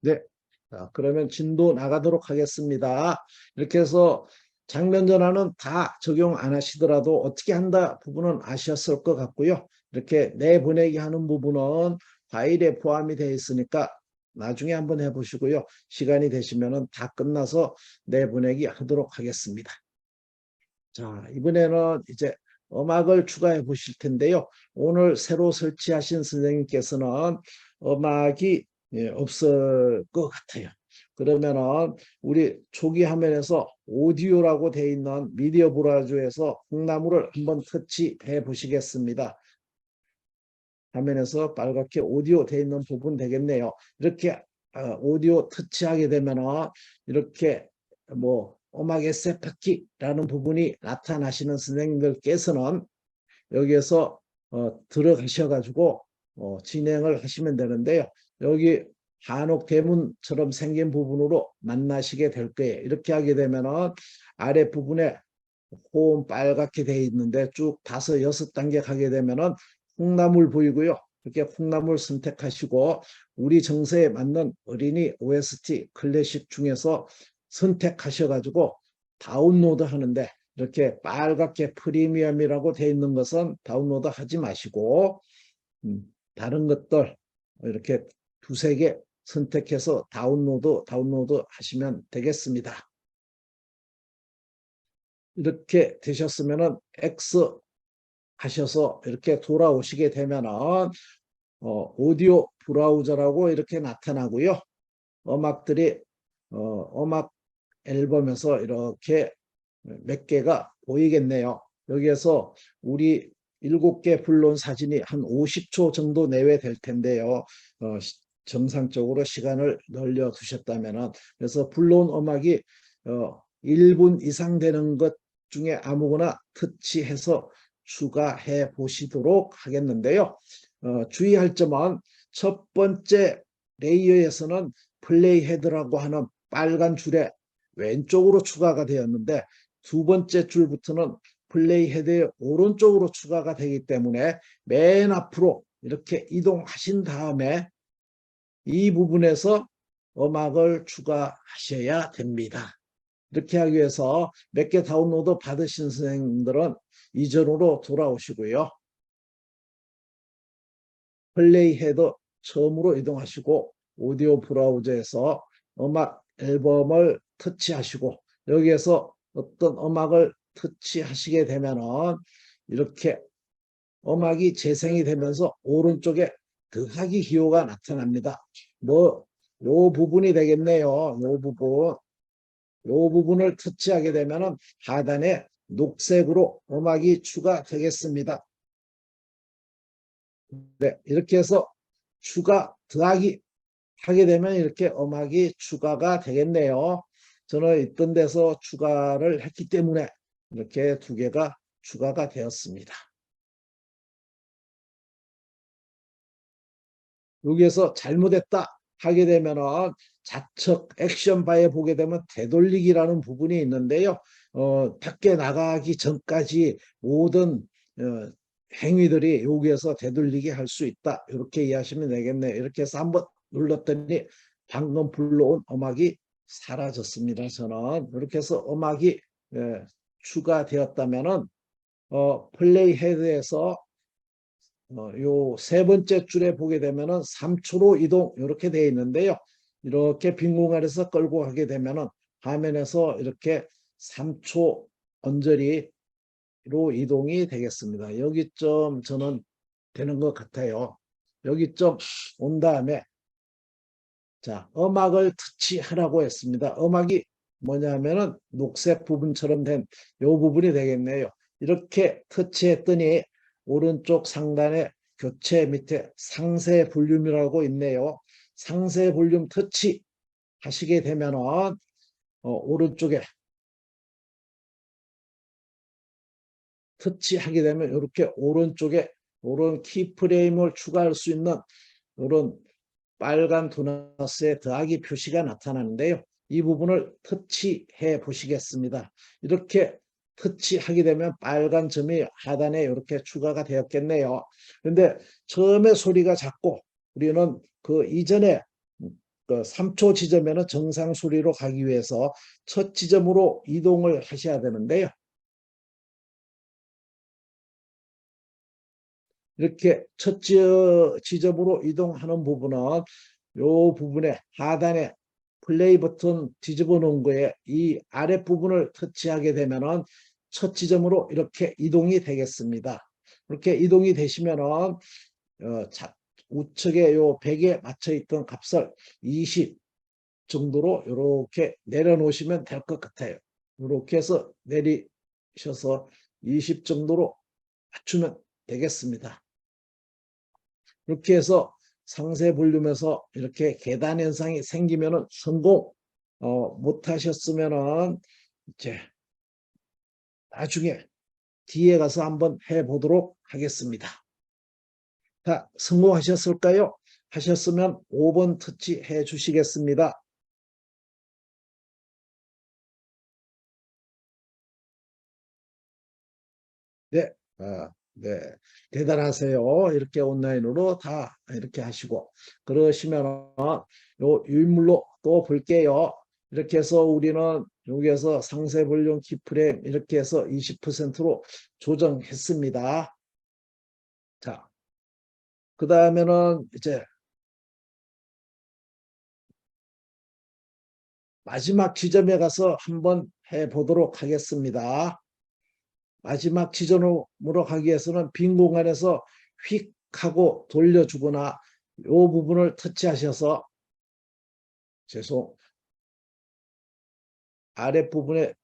네, 자, 그러면 진도 나가도록 하겠습니다. 이렇게 해서 장면 전환은 다 적용 안 하시더라도 어떻게 한다 부분은 아셨을 것 같고요. 이렇게 내보내기 하는 부분은 파일에 포함이 되어 있으니까 나중에 한번 해보시고요. 시간이 되시면 다 끝나서 내보내기 하도록 하겠습니다. 자, 이번에는 이제 음악을 추가해 보실 텐데요. 오늘 새로 설치하신 선생님께서는 음악이 없을 것 같아요. 그러면은 우리 초기 화면에서 오디오라고 되어 있는 미디어 브라우저에서 콩나물을 한번 터치해 보시겠습니다. 화면에서 빨갛게 오디오 되어 있는 부분 되겠네요. 이렇게 오디오 터치하게 되면은 이렇게 뭐 음악 에세 파키라는 부분이 나타나시는 선생님들께서는 여기에서 들어가셔 가지고 진행을 하시면 되는데요. 여기 한옥 대문처럼 생긴 부분으로 만나시게 될 거예요. 이렇게 하게 되면은 아래 부분에 호음 빨갛게 되어 있는데 쭉 5, 6단계 가게 되면은 콩나물 보이고요. 이렇게 콩나물 선택하시고 우리 정서에 맞는 어린이 OST 클래식 중에서 선택하셔 가지고 다운로드 하는데 이렇게 빨갛게 프리미엄이라고 되어 있는 것은 다운로드 하지 마시고 다른 것들 이렇게 두세 개 선택해서 다운로드 하시면 되겠습니다. 이렇게 되셨으면은 X 하셔서 이렇게 돌아오시게 되면은 오디오 브라우저라고 이렇게 나타나고요. 음악들이 음악 앨범에서 이렇게 몇 개가 보이겠네요. 여기에서 우리 7개 불러온 사진이 한 50초 정도 내외 될 텐데요. 정상적으로 시간을 늘려 두셨다면은, 그래서 불러온 음악이 1분 이상 되는 것 중에 아무거나 터치해서 추가해 보시도록 하겠는데요. 주의할 점은 첫 번째 레이어에서는 플레이 헤드라고 하는 빨간 줄에 왼쪽으로 추가가 되었는데, 두 번째 줄부터는 플레이 헤드의 오른쪽으로 추가가 되기 때문에 맨 앞으로 이렇게 이동하신 다음에 이 부분에서 음악을 추가하셔야 됩니다. 이렇게 하기 위해서 몇 개 다운로드 받으신 선생님들은 이전으로 돌아오시고요. 플레이 헤드 처음으로 이동하시고 오디오 브라우저에서 음악 앨범을 터치하시고, 여기에서 어떤 음악을 터치하시게 되면은 이렇게 음악이 재생이 되면서 오른쪽에 더하기 기호가 나타납니다. 요 부분이 되겠네요. 요 부분을 터치하게 되면은 하단에 녹색으로 음악이 추가되겠습니다. 네, 이렇게 해서 더하기 하게 되면 이렇게 음악이 추가가 되겠네요. 저는 있던 데서 추가를 했기 때문에 이렇게 2개가 추가가 되었습니다. 여기에서 잘못했다 하게 되면은 좌측 액션 바에 보게 되면 되돌리기라는 부분이 있는데요. 밖에 나가기 전까지 모든 행위들이 여기에서 되돌리게 할 수 있다. 이렇게 이해하시면 되겠네요. 이렇게 해서 한번 눌렀더니 방금 불러온 음악이 사라졌습니다. 저는 이렇게 해서 음악이 추가되었다면은 플레이 헤드에서 요 3번째 줄에 보게 되면은 3초로 이동 이렇게 되어 있는데요. 이렇게 빈 공간에서 끌고 가게 되면은 화면에서 이렇게 3초 언저리로 이동이 되겠습니다. 여기쯤 저는 되는 것 같아요. 여기쯤 온 다음에 자, 음악을 터치하라고 했습니다. 음악이 뭐냐면은 녹색 부분처럼 된 요 부분이 되겠네요. 이렇게 터치했더니 오른쪽 상단에 교체 밑에 상세 볼륨이라고 있네요. 상세 볼륨 터치 하시게 되면은 오른쪽에 터치하게 되면 이렇게 오른쪽에 이런 키프레임을 추가할 수 있는 이런 빨간 도너스의 더하기 표시가 나타나는데요. 이 부분을 터치해 보시겠습니다. 이렇게 터치하게 되면 빨간 점이 하단에 이렇게 추가가 되었겠네요. 그런데 처음에 소리가 작고 우리는 그 이전에 그 3초 지점에는 정상 소리로 가기 위해서 첫 지점으로 이동을 하셔야 되는데요. 이렇게 첫 지점으로 이동하는 부분은 이 부분에 하단에 플레이 버튼 뒤집어 놓은 거에 이 아랫부분을 터치하게 되면은 첫 지점으로 이렇게 이동이 되겠습니다. 이렇게 이동이 되시면은 우측에 요 100에 맞춰 있던 값을 20 정도로 이렇게 내려놓으시면 될 것 같아요. 이렇게 해서 내리셔서 20 정도로 맞추면 되겠습니다. 이렇게 해서 상세 볼륨에서 이렇게 계단 현상이 생기면은 성공 못 하셨으면은 이제 나중에 뒤에 가서 한번 해보도록 하겠습니다. 자, 성공하셨을까요? 하셨으면 5번 터치 해 주시겠습니다. 네, 네, 대단하세요. 이렇게 온라인으로 다 이렇게 하시고 그러시면 요 유인물로 또 볼게요. 이렇게 해서 우리는 여기에서 상세 볼륨 키프레임 이렇게 해서 20%로 조정했습니다. 자, 그 다음에는 이제 마지막 지점에 가서 한번 해보도록 하겠습니다. 마지막 지점으로 가기 위해서는 빈 공간에서 휙 하고 돌려주거나 이 부분을 터치하셔서 아랫부분에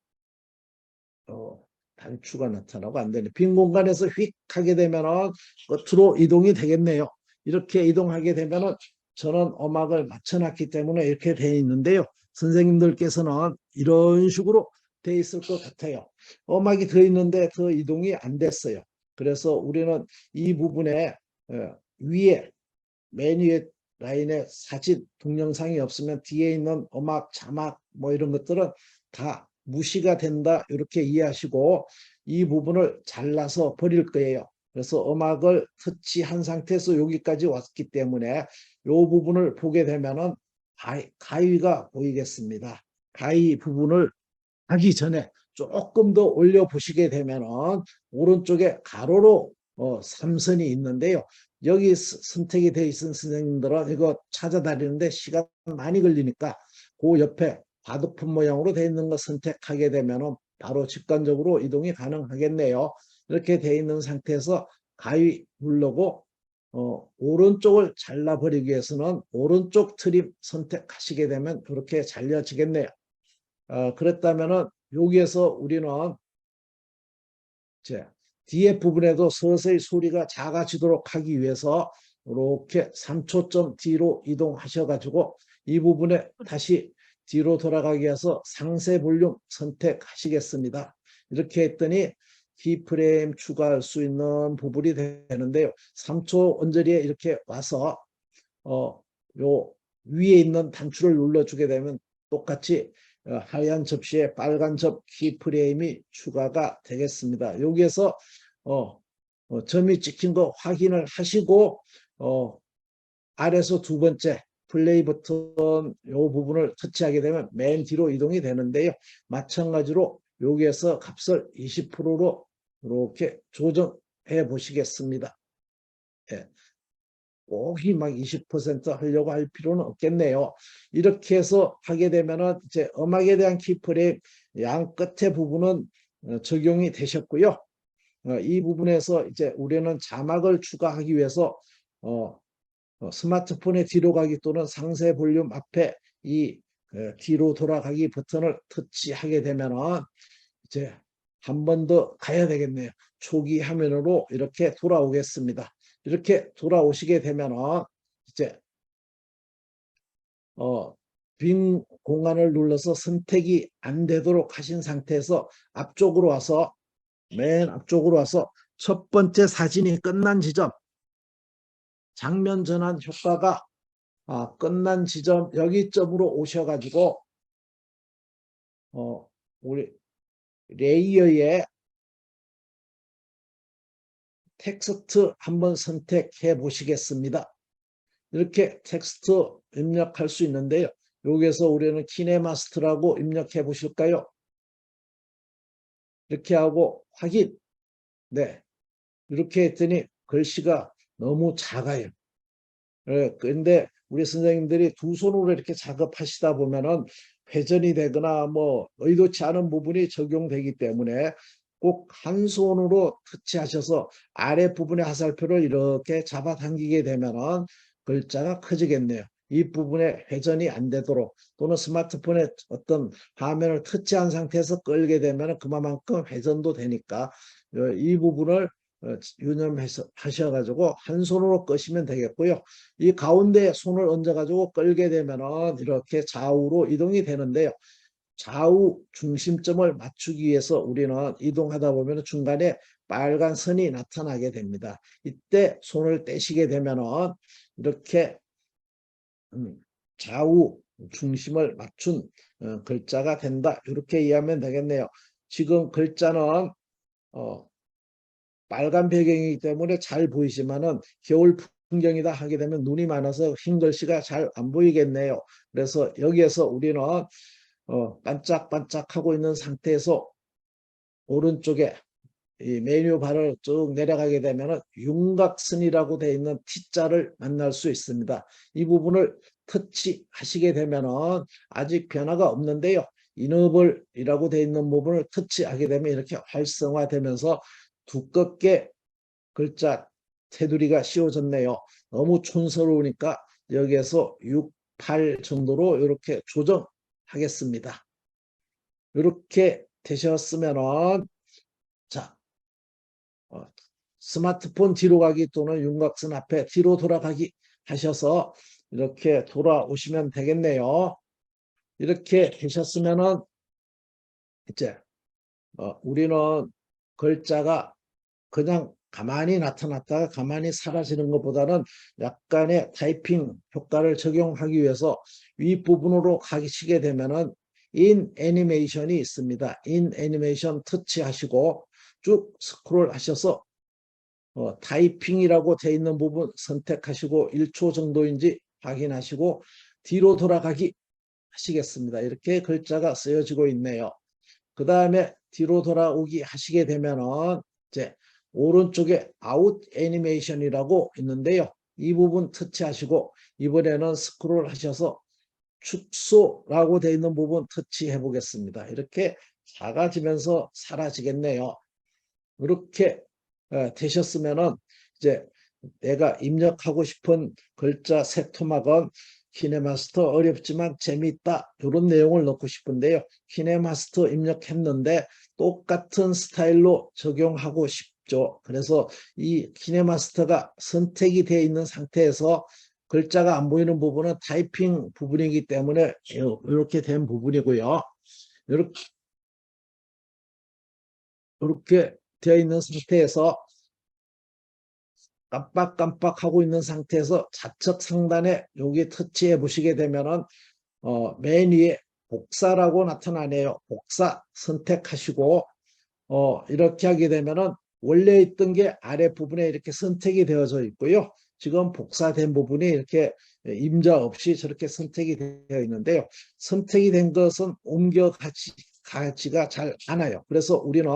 단추가 나타나고 안 되네. 빈 공간에서 휙 하게 되면은 끝으로 이동이 되겠네요. 이렇게 이동하게 되면은 저는 음악을 맞춰놨기 때문에 이렇게 돼 있는데요. 선생님들께서는 이런 식으로 돼 있을 것 같아요. 음악이 더 있는데 더 이동이 안 됐어요. 그래서 우리는 이 부분에 위에 맨 위에 라인에 사진 동영상이 없으면 뒤에 있는 음악 자막 뭐 이런 것들은 다 무시가 된다 이렇게 이해하시고 이 부분을 잘라서 버릴 거예요. 그래서 음악을 터치한 상태에서 여기까지 왔기 때문에 이 부분을 보게 되면은 가위가 보이겠습니다. 가위 부분을 하기 전에 조금 더 올려 보시게 되면은 오른쪽에 가로로 삼선이 있는데요. 여기 선택이 되어 있는 선생님들은 이거 찾아다니는데 시간 많이 걸리니까 그 옆에 바둑판 모양으로 되어 있는 거 선택하게 되면은 바로 직관적으로 이동이 가능하겠네요. 이렇게 되어 있는 상태에서 가위 누르고 오른쪽을 잘라버리기 위해서는 오른쪽 트림 선택하시게 되면 이렇게 잘려지겠네요. 그랬다면은 여기에서 우리는 이제 뒤에 부분에도 서서히 소리가 작아지도록 하기 위해서 이렇게 3초점 뒤로 이동하셔가지고 이 부분에 다시 뒤로 돌아가기 위해서 상세 볼륨 선택하시겠습니다. 이렇게 했더니 키프레임 추가할 수 있는 부분이 되는데요. 3초 언저리에 이렇게 와서 요 위에 있는 단추를 눌러주게 되면 똑같이 하얀 접시에 빨간 접 키프레임이 추가가 되겠습니다. 여기에서 점이 찍힌 거 확인을 하시고 아래서 두 번째 플레이 버튼 이 부분을 터치하게 되면 맨 뒤로 이동이 되는데요. 마찬가지로 여기에서 값을 20%로 이렇게 조정해 보시겠습니다. 예. 꼭이 막 20% 하려고 할 필요는 없겠네요. 이렇게 해서 하게 되면은 이제 음악에 대한 키프레임 양 끝에 부분은 적용이 되셨고요. 이 부분에서 이제 우리는 자막을 추가하기 위해서 스마트폰의 뒤로 가기 또는 상세 볼륨 앞에 이 뒤로 돌아가기 버튼을 터치하게 되면은 이제 한 번 더 가야 되겠네요. 초기 화면으로 이렇게 돌아오겠습니다. 이렇게 돌아오시게 되면은 이제 빈 공간을 눌러서 선택이 안 되도록 하신 상태에서 앞쪽으로 와서 맨 앞쪽으로 와서 첫 번째 사진이 끝난 지점 장면 전환 효과가 끝난 지점 여기점으로 오셔가지고 우리 레이어에 텍스트 한번 선택해 보시겠습니다. 이렇게 텍스트 입력할 수 있는데요. 여기에서 우리는 키네마스터라고 입력해 보실까요? 이렇게 하고 확인. 네. 이렇게 했더니 글씨가 너무 작아요. 그런데 우리 선생님들이 두 손으로 이렇게 작업하시다 보면은 회전이 되거나 뭐 의도치 않은 부분이 적용되기 때문에 꼭 한 손으로 터치하셔서 아랫부분의 화살표를 이렇게 잡아당기게 되면은 글자가 커지겠네요. 이 부분에 회전이 안 되도록 또는 스마트폰에 어떤 화면을 터치한 상태에서 끌게 되면 그만큼 회전도 되니까 이 부분을 유념하셔가지고 한 손으로 끄시면 되겠고요. 이 가운데 손을 얹어가지고 끌게 되면은 이렇게 좌우로 이동이 되는데요. 좌우 중심점을 맞추기 위해서 우리는 이동하다 보면 중간에 빨간 선이 나타나게 됩니다. 이때 손을 떼시게 되면은 이렇게 좌우 중심을 맞춘 글자가 된다. 이렇게 이해하면 되겠네요. 지금 글자는 빨간 배경이기 때문에 잘 보이지만은 겨울 풍경이다 하게 되면 눈이 많아서 흰 글씨가 잘 안 보이겠네요. 그래서 여기에서 우리는 반짝반짝하고 있는 상태에서 오른쪽에 이 메뉴 바를 쭉 내려가게 되면 윤곽선이라고 되어 있는 T자를 만날 수 있습니다. 이 부분을 터치하시게 되면 아직 변화가 없는데요. 이너블이라고 되어 있는 부분을 터치하게 되면 이렇게 활성화되면서 두껍게 글자 테두리가 씌워졌네요. 너무 촌스러우니까 여기에서 6, 8 정도로 이렇게 조정하겠습니다. 이렇게 되셨으면 스마트폰 뒤로 가기 또는 윤곽선 앞에 뒤로 돌아가기 하셔서 이렇게 돌아오시면 되겠네요. 이렇게 되셨으면은 이제 우리는 글자가 그냥 가만히 나타났다가 가만히 사라지는 것보다는 약간의 타이핑 효과를 적용하기 위해서 윗부분으로 가시게 되면은 인 애니메이션이 있습니다. 인 애니메이션 터치하시고 쭉 스크롤 하셔서 타이핑이라고 되어 있는 부분 선택하시고 1초 정도인지 확인하시고 뒤로 돌아가기 하시겠습니다. 이렇게 글자가 쓰여지고 있네요. 그 다음에 뒤로 돌아오기 하시게 되면은 이제 오른쪽에 아웃 애니메이션이라고 있는데요. 이 부분 터치하시고 이번에는 스크롤 하셔서 축소라고 되어 있는 부분 터치해 보겠습니다. 이렇게 작아지면서 사라지겠네요. 이렇게 되셨으면은 이제 내가 입력하고 싶은 글자 새 토막은 키네마스터 어렵지만 재미있다 이런 내용을 넣고 싶은데요. 키네마스터 입력했는데 똑같은 스타일로 적용하고 싶죠. 그래서 이 키네마스터가 선택이 되어 있는 상태에서 글자가 안 보이는 부분은 타이핑 부분이기 때문에 이렇게 된 부분이고요. 이렇게 되어 있는 상태에서 깜빡깜빡하고 있는 상태에서 좌측 상단에 여기 터치해 보시게 되면은 맨 위에 복사라고 나타나네요. 복사 선택하시고 이렇게 하게 되면은 원래 있던 게 아랫부분에 이렇게 선택이 되어져 있고요. 지금 복사된 부분이 이렇게 임자 없이 저렇게 선택이 되어 있는데요. 선택이 된 것은 옮겨가지가 잘 않아요. 그래서 우리는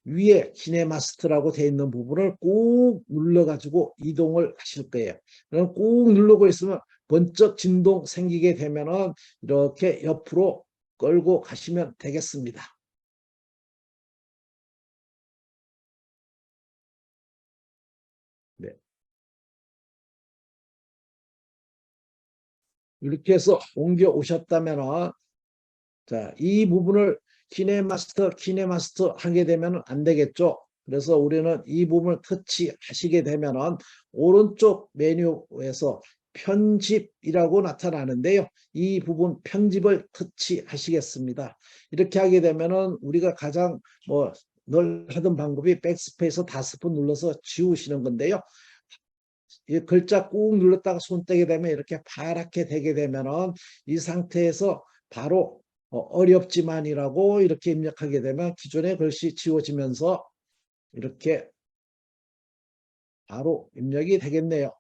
위에 키네마스터라고 되어 있는 부분을 꾹 눌러가지고 이동을 하실 거예요. 그럼 꾹 누르고 있으면 번쩍 진동 생기게 되면은 이렇게 옆으로 끌고 가시면 되겠습니다. 네. 이렇게 해서 옮겨 오셨다면은 자, 이 부분을 키네마스터 하게 되면 안 되겠죠. 그래서 우리는 이 부분을 터치하시게 되면은 오른쪽 메뉴에서 편집이라고 나타나는데요. 이 부분 편집을 터치하시겠습니다. 이렇게 하게 되면은 우리가 가장 늘 하던 방법이 백스페이스 5번 눌러서 지우시는 건데요. 이 글자 꾹 눌렀다가 손 떼게 되면 이렇게 파랗게 되게 되면은 이 상태에서 바로 어렵지만이라고 이렇게 입력하게 되면 기존의 글씨 지워지면서 이렇게 바로 입력이 되겠네요.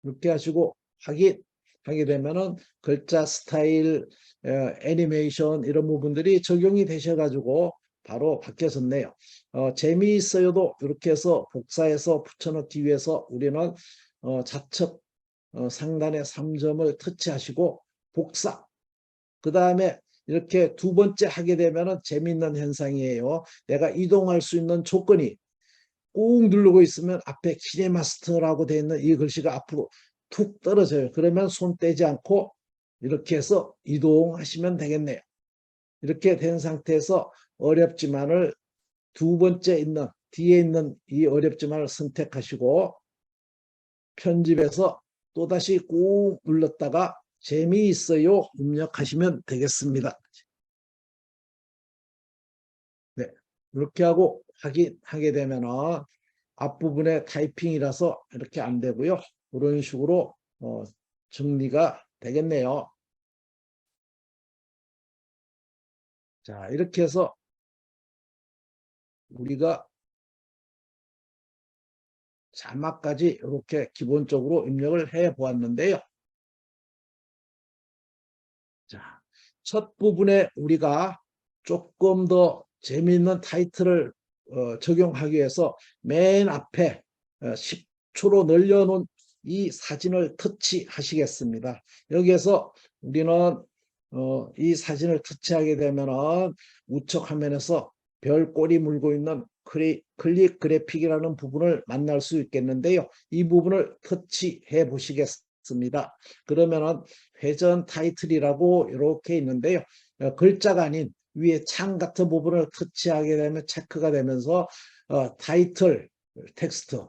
이렇게 하시고 확인하게 되면은 글자 스타일, 애니메이션 이런 부분들이 적용이 되셔가지고 바로 바뀌어졌네요. 재미있어요도 이렇게 해서 복사해서 붙여넣기 위해서 우리는 좌측 상단에 3점을 터치하시고 복사. 그 다음에 이렇게 두 번째 하게 되면은 재미있는 현상이에요. 내가 이동할 수 있는 조건이 꾹 누르고 있으면 앞에 키네마스터라고 되어 있는 이 글씨가 앞으로 툭 떨어져요. 그러면 손 떼지 않고 이렇게 해서 이동하시면 되겠네요. 이렇게 된 상태에서 어렵지만을 두 번째 있는 뒤에 있는 이 어렵지만을 선택하시고 편집해서 또다시 꾹 눌렀다가 재미있어요 입력하시면 되겠습니다. 네, 이렇게 하고 확인하게 되면은 앞부분에 타이핑이라서 이렇게 안 되고요. 이런 식으로 정리가 되겠네요. 자, 이렇게 해서 우리가 자막까지 이렇게 기본적으로 입력을 해 보았는데요. 자, 첫 부분에 우리가 조금 더 재미있는 타이틀을 적용하기 위해서 맨 앞에 10초로 늘려놓은 이 사진을 터치하시겠습니다. 여기에서 우리는 이 사진을 터치하게 되면은 우측 화면에서 별 꼬리 물고 있는 클릭 그래픽이라는 부분을 만날 수 있겠는데요. 이 부분을 터치해 보시겠습니다. 그러면은 회전 타이틀이라고 이렇게 있는데요. 글자가 아닌 위에 창 같은 부분을 터치하게 되면 체크가 되면서 타이틀 텍스트,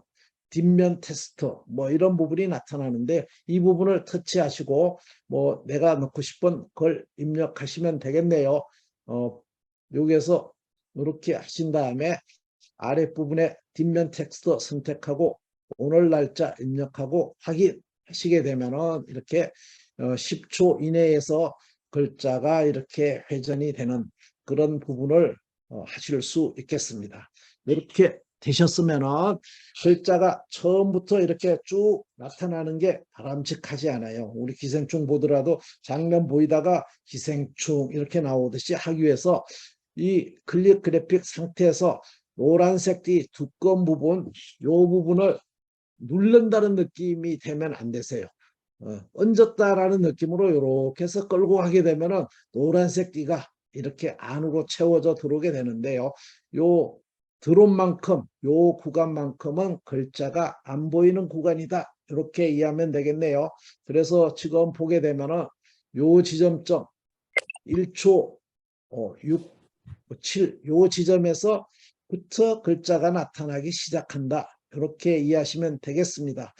뒷면 텍스트 뭐 이런 부분이 나타나는데 이 부분을 터치하시고 뭐 내가 넣고 싶은 걸 입력하시면 되겠네요. 여기에서 이렇게 하신 다음에 아랫부분에 뒷면 텍스트 선택하고 오늘 날짜 입력하고 확인하시게 되면은 이렇게 10초 이내에서 글자가 이렇게 회전이 되는 그런 부분을 하실 수 있겠습니다. 이렇게 되셨으면은 글자가 처음부터 이렇게 쭉 나타나는 게 바람직하지 않아요. 우리 기생충 보더라도 장면 보이다가 기생충 이렇게 나오듯이 하기 위해서 이 클릭 그래픽 상태에서 노란색 띠 두꺼운 부분, 이 부분을 누른다는 느낌이 되면 안 되세요. 얹었다라는 느낌으로 이렇게 해서 끌고 가게 되면은 노란색 띠가 이렇게 안으로 채워져 들어오게 되는데요. 요 들어온 만큼, 요 구간만큼은 글자가 안 보이는 구간이다. 이렇게 이해하면 되겠네요. 그래서 지금 보게 되면은 요 지점점 1초 6, 7, 요 지점에서부터 글자가 나타나기 시작한다. 이렇게 이해하시면 되겠습니다.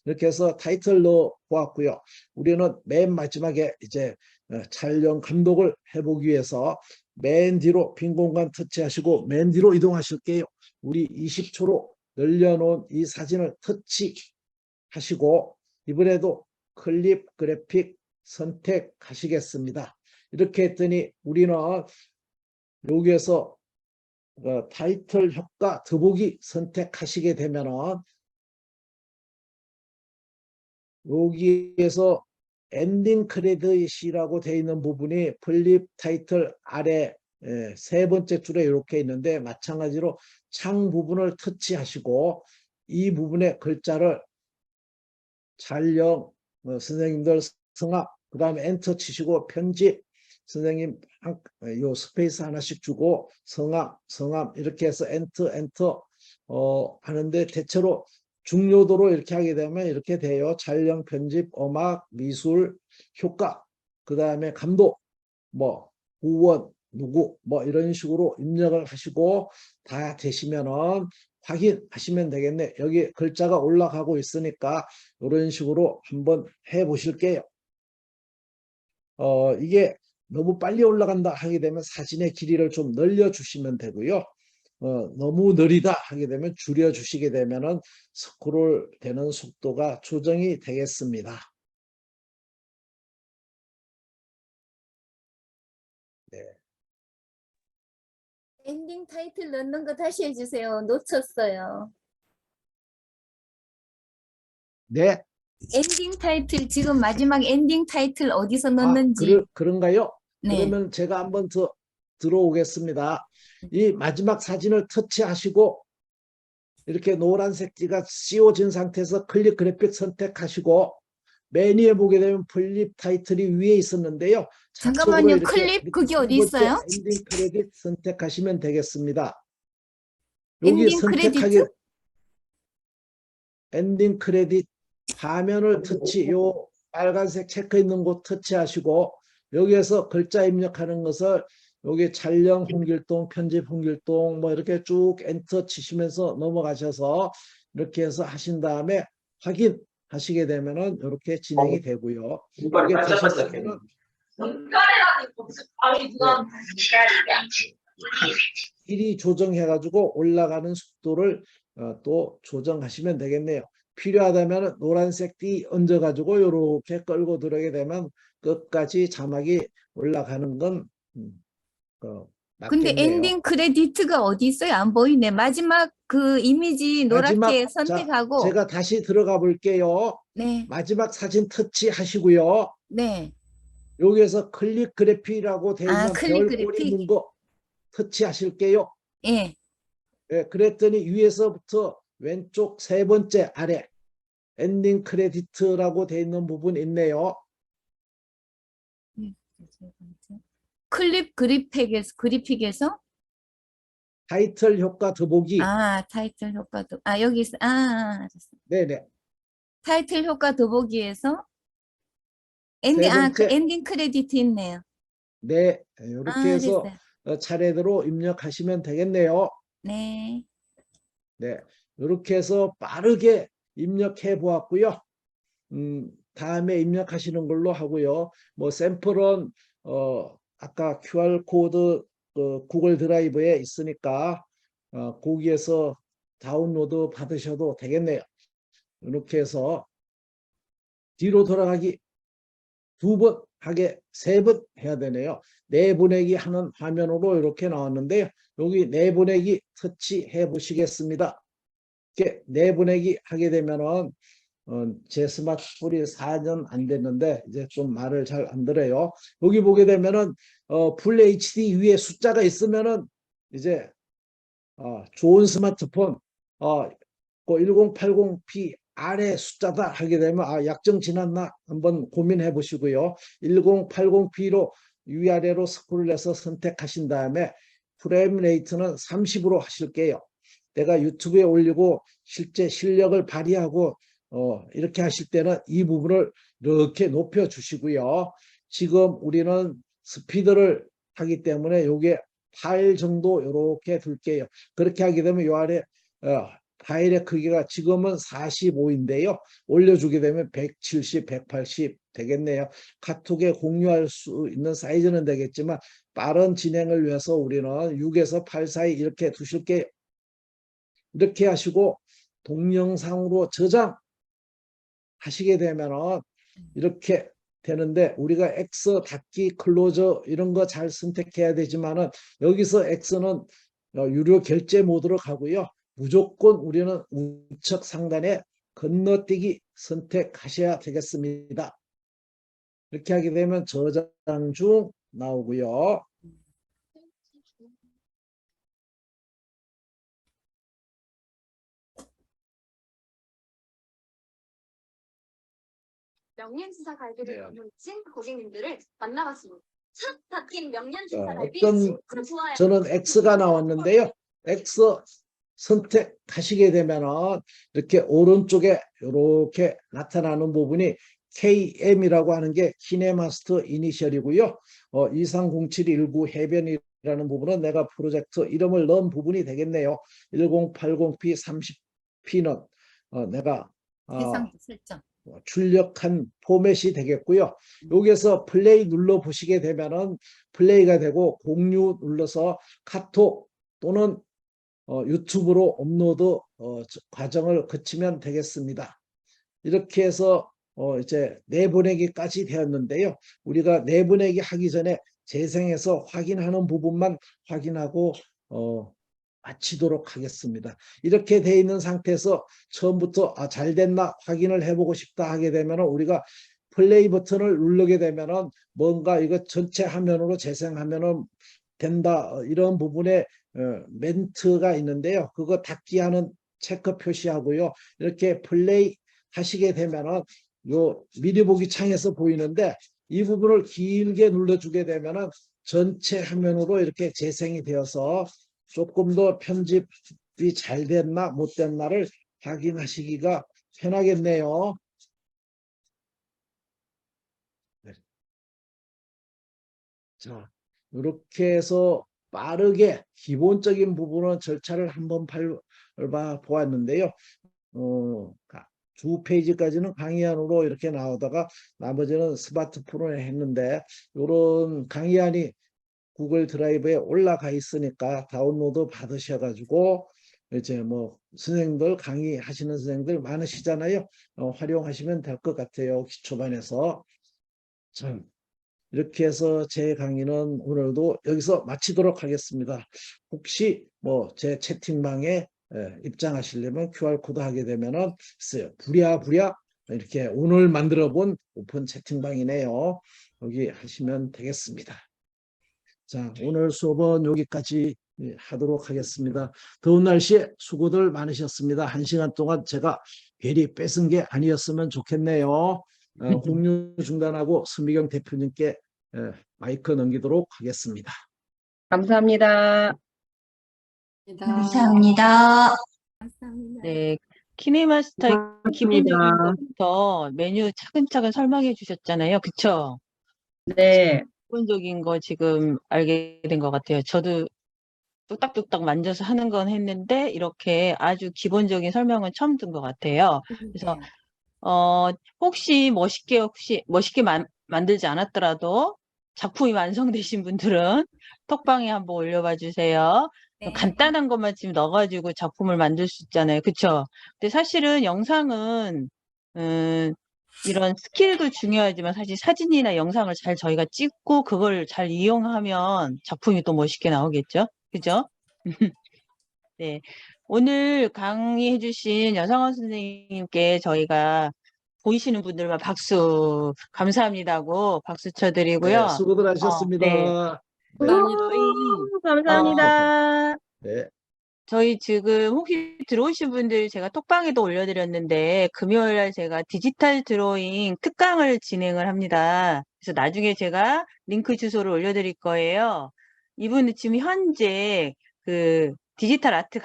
이렇게 해서 타이틀 넣어 보았고요. 우리는 맨 마지막에 이제 촬영 감독을 해보기 위해서 맨 뒤로 빈 공간 터치하시고 맨 뒤로 이동하실게요. 우리 20초로 늘려놓은 이 사진을 터치하시고 이번에도 클립 그래픽 선택하시겠습니다. 이렇게 했더니 우리는 여기에서 타이틀 효과 더보기 선택하시게 되면은 여기에서 엔딩 크레딧이라고 되어 있는 부분이 플립 타이틀 아래 세 번째 줄에 이렇게 있는데 마찬가지로 창 부분을 터치하시고 이 부분의 글자를 촬영 선생님들 성악 그 다음에 엔터 치시고 편집 선생님 요 스페이스 하나씩 주고 성함 이렇게 해서 엔터 하는데 대체로 중요도로 이렇게 하게 되면 이렇게 돼요. 촬영, 편집, 음악, 미술, 효과, 그 다음에 감독, 뭐 후원, 누구 뭐 이런 식으로 입력을 하시고 다 되시면은 확인하시면 되겠네. 여기 글자가 올라가고 있으니까 이런 식으로 한번 해 보실게요. 이게 너무 빨리 올라간다 하게 되면 사진의 길이를 좀 늘려 주시면 되고요. 너무 느리다 하게 되면 줄여 주시게 되면은 스크롤 되는 속도가 조정이 되겠습니다. 네. 엔딩 타이틀 넣는 거 다시 해주세요. 놓쳤어요. 네. 엔딩 타이틀 지금 마지막 엔딩 타이틀 어디서 넣는지. 그런가요? 네. 그러면 제가 한번 더 들어오겠습니다. 이 마지막 사진을 터치하시고 이렇게 노란색 띠가 씌워진 상태에서 클릭 그래픽 선택하시고 메뉴에 보게 되면 플립 타이틀이 위에 있었는데요. 잠깐만요. 클립 그게 어디 있어요? 엔딩 크레딧 선택하시면 되겠습니다. 여기 엔딩 선택하기 크레딧? 엔딩 크레딧 화면을 터치 요 빨간색 체크 있는 곳 터치하시고 여기에서 글자 입력하는 것을 여기 촬영 홍길동, 편집 홍길동 뭐 이렇게 쭉 엔터 치시면서 넘어가셔서 이렇게 해서 하신 다음에 확인하시게 되면은 이렇게 진행이 되고요. 이게 되셨으면은 길이 조정해가지고 올라가는 속도를 또 조정하시면 되겠네요. 필요하다면 노란색 띠 얹어가지고 이렇게 끌고 들어오게 되면 끝까지 자막이 올라가는 건 근데 맞겠네요. 엔딩 크레디트가 어디 있어요? 안 보이네. 마지막 그 이미지 노랗게 선택하고. 자, 제가 다시 들어가 볼게요. 네. 마지막 사진 터치 하시고요. 네. 여기에서 클릭 그래픽이라고 되어 있는 클릭 별꼴이 그래픽. 있는 거 터치 하실게요. 예. 네, 그랬더니 위에서부터 왼쪽 세 번째 아래 엔딩 크레디트라고 되어 있는 부분 있네요. 클립 그래픽에서 타이틀 효과 더보기. 타이틀 효과도 여기 있어. 알았어. 네네. 타이틀 효과 더보기에서 세 번째. 그 엔딩 크레디트 있네요. 네, 이렇게 해서 됐어요. 차례대로 입력하시면 되겠네요. 네. 네, 이렇게 해서 빠르게 입력해 보았고요. 다음에 입력하시는 걸로 하고요. 뭐 샘플은 아까 QR 코드 구글 드라이브에 있으니까 거기에서 다운로드 받으셔도 되겠네요. 이렇게 해서 뒤로 돌아가기 2번 하게 3번 해야 되네요. 내보내기 하는 화면으로 이렇게 나왔는데요. 여기 내보내기 터치해 보시겠습니다. 이렇게 내보내기 하게 되면은 제 스마트폰이 4년 안 됐는데 이제 좀 말을 잘 안 들어요. 여기 보게 되면은 풀 HD 위에 숫자가 있으면은 이제 좋은 스마트폰 그 1080p 아래 숫자다 하게 되면 약정 지났나 한번 고민해 보시고요. 1080p로 위아래로 스크롤해서 선택하신 다음에 프레임 레이트는 30으로 하실게요. 내가 유튜브에 올리고 실제 실력을 발휘하고 이렇게 하실 때는 이 부분을 이렇게 높여 주시고요. 지금 우리는 스피드를 하기 때문에 요게 파일 정도 이렇게 둘게요. 그렇게 하게 되면 요 아래 파일의 크기가 지금은 45인데요. 올려주게 되면 170, 180 되겠네요. 카톡에 공유할 수 있는 사이즈는 되겠지만 빠른 진행을 위해서 우리는 6에서 8 사이 이렇게 두실게요. 이렇게 하시고 동영상으로 저장하시게 되면은 이렇게 되는데 우리가 X, 닫기, 클로저 이런 거 잘 선택해야 되지만은 여기서 X는 유료 결제 모드로 가고요. 무조건 우리는 우측 상단에 건너뛰기 선택하셔야 되겠습니다. 이렇게 하게 되면 저장 중 나오고요. 명륜시사 갈비를 네. 방문하신 고객님들을 만나봤습니다. 첫 바뀐 명륜시사 자, 갈비 어떤 super 좋아요. 저는 X가 나왔는데요. X 선택하시게 되면은 이렇게 오른쪽에 이렇게 나타나는 부분이 KM이라고 하는 게 키네마스터 이니셜이고요. 230719 해변이라는 부분은 내가 프로젝트 이름을 넣은 부분이 되겠네요. 1080p 30p는 내가 해상 설정. 출력한 포맷이 되겠고요. 여기서 플레이 눌러 보시게 되면은 플레이가 되고 공유 눌러서 카톡 또는 유튜브로 업로드 과정을 거치면 되겠습니다. 이렇게 해서 이제 내보내기까지 되었는데요. 우리가 내보내기 하기 전에 재생해서 확인하는 부분만 확인하고 마치도록 하겠습니다. 이렇게 돼 있는 상태에서 처음부터 잘 됐나 확인을 해보고 싶다 하게 되면 우리가 플레이 버튼을 누르게 되면은 뭔가 이거 전체 화면으로 재생하면은 된다 이런 부분에 멘트가 있는데요. 그거 닫기 하는 체크 표시하고요. 이렇게 플레이 하시게 되면은 요 미리 보기 창에서 보이는데 이 부분을 길게 눌러주게 되면은 전체 화면으로 이렇게 재생이 되어서 조금 더 편집이 잘 됐나 못 됐나를 확인하시기가 편하겠네요. 네. 자, 이렇게 해서 빠르게 기본적인 부분은 절차를 한번 밟아 보았는데요. 두 페이지까지는 강의안으로 이렇게 나오다가 나머지는 스마트폰에 했는데 이런 강의안이 구글 드라이브에 올라가 있으니까 다운로드 받으셔가지고 이제 뭐 선생님들 강의하시는 선생님들 많으시잖아요. 활용하시면 될 것 같아요. 기초반에서. 참 이렇게 해서 제 강의는 오늘도 여기서 마치도록 하겠습니다. 혹시 뭐 제 채팅방에 입장하시려면 QR코드 하게 되면은 있어요. 부랴부랴 이렇게 오늘 만들어 본 오픈 채팅방이네요. 여기 하시면 되겠습니다. 자, 오늘 수업은 여기까지 하도록 하겠습니다. 더운 날씨에 수고들 많으셨습니다. 1시간 동안 제가 괜히 뺏은 게 아니었으면 좋겠네요. 공유 중단하고 선미경 대표님께 마이크 넘기도록 하겠습니다. 감사합니다. 감사합니다. 감사합니다. 네, 키네마스터의 기본적인 것부터 메뉴 차근차근 설명해 주셨잖아요. 그쵸? 네. 기본적인 거 지금 알게 된 것 같아요. 저도 뚝딱뚝딱 만져서 하는 건 했는데 이렇게 아주 기본적인 설명은 처음 든 것 같아요. 그래서 네. 혹시 멋있게 만들지 않았더라도 작품이 완성되신 분들은 톡방에 한번 올려봐 주세요. 네. 간단한 것만 지금 넣어가지고 작품을 만들 수 있잖아요. 그쵸? 근데 사실은 영상은, 이런 스킬도 중요하지만 사실 사진이나 영상을 잘 저희가 찍고 그걸 잘 이용하면 작품이 또 멋있게 나오겠죠? 그죠? 네. 오늘 강의해주신 여상원 선생님께 저희가 보이시는 분들만 박수 감사합니다고 박수 네, 쳐드리고요. 수고들 네. 하셨습니다. 그다음에 감사합니다. 네. 저희 지금 혹시 들어오신 분들 제가 톡방에도 올려드렸는데 금요일 날 제가 디지털 드로잉 특강을 진행을 합니다. 그래서 나중에 제가 링크 주소를 올려드릴 거예요. 이분은 지금 현재 그 디지털 아트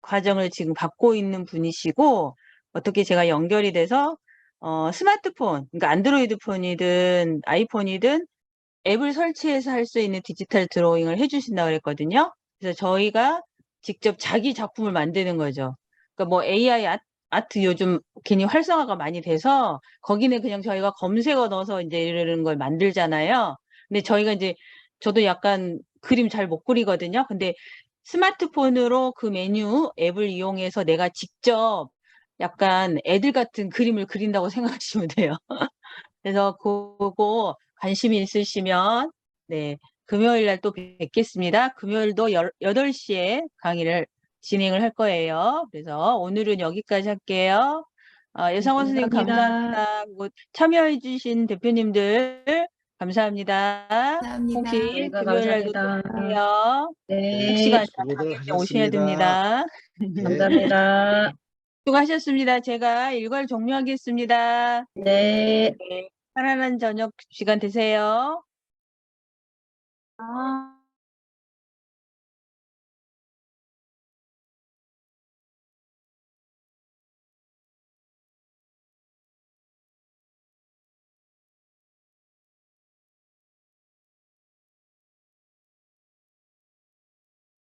과정을 지금 받고 있는 분이시고 어떻게 제가 연결이 돼서 스마트폰, 그러니까 안드로이드 폰이든 아이폰이든 앱을 설치해서 할 수 있는 디지털 드로잉을 해주신다고 그랬거든요. 그래서 저희가 직접 자기 작품을 만드는 거죠. 그러니까 뭐 AI 아트 요즘 괜히 활성화가 많이 돼서 거기는 그냥 저희가 검색어 넣어서 이제 이런 걸 만들잖아요. 근데 저희가 이제 저도 약간 그림 잘 못 그리거든요. 근데 스마트폰으로 그 메뉴 앱을 이용해서 내가 직접 약간 애들 같은 그림을 그린다고 생각하시면 돼요. 그래서 그거 관심이 있으시면 네, 금요일 날 또 뵙겠습니다. 금요일도 8시에 강의를 진행을 할 거예요. 그래서 오늘은 여기까지 할게요. 여상원 선생님 감사합니다. 감사합니다. 뭐 참여해 주신 대표님들 감사합니다. 감사합니다. 혹시 저희가 금요일 날도 또 감사합니다. 봬요. 꼭 네, 시간 수고들 당일 때 오셔야 하셨습니다. 됩니다. 네. 감사합니다. 수고하셨습니다. 제가 일과를 종료하겠습니다. 네. 네, 편안한 저녁 시간 되세요. 아.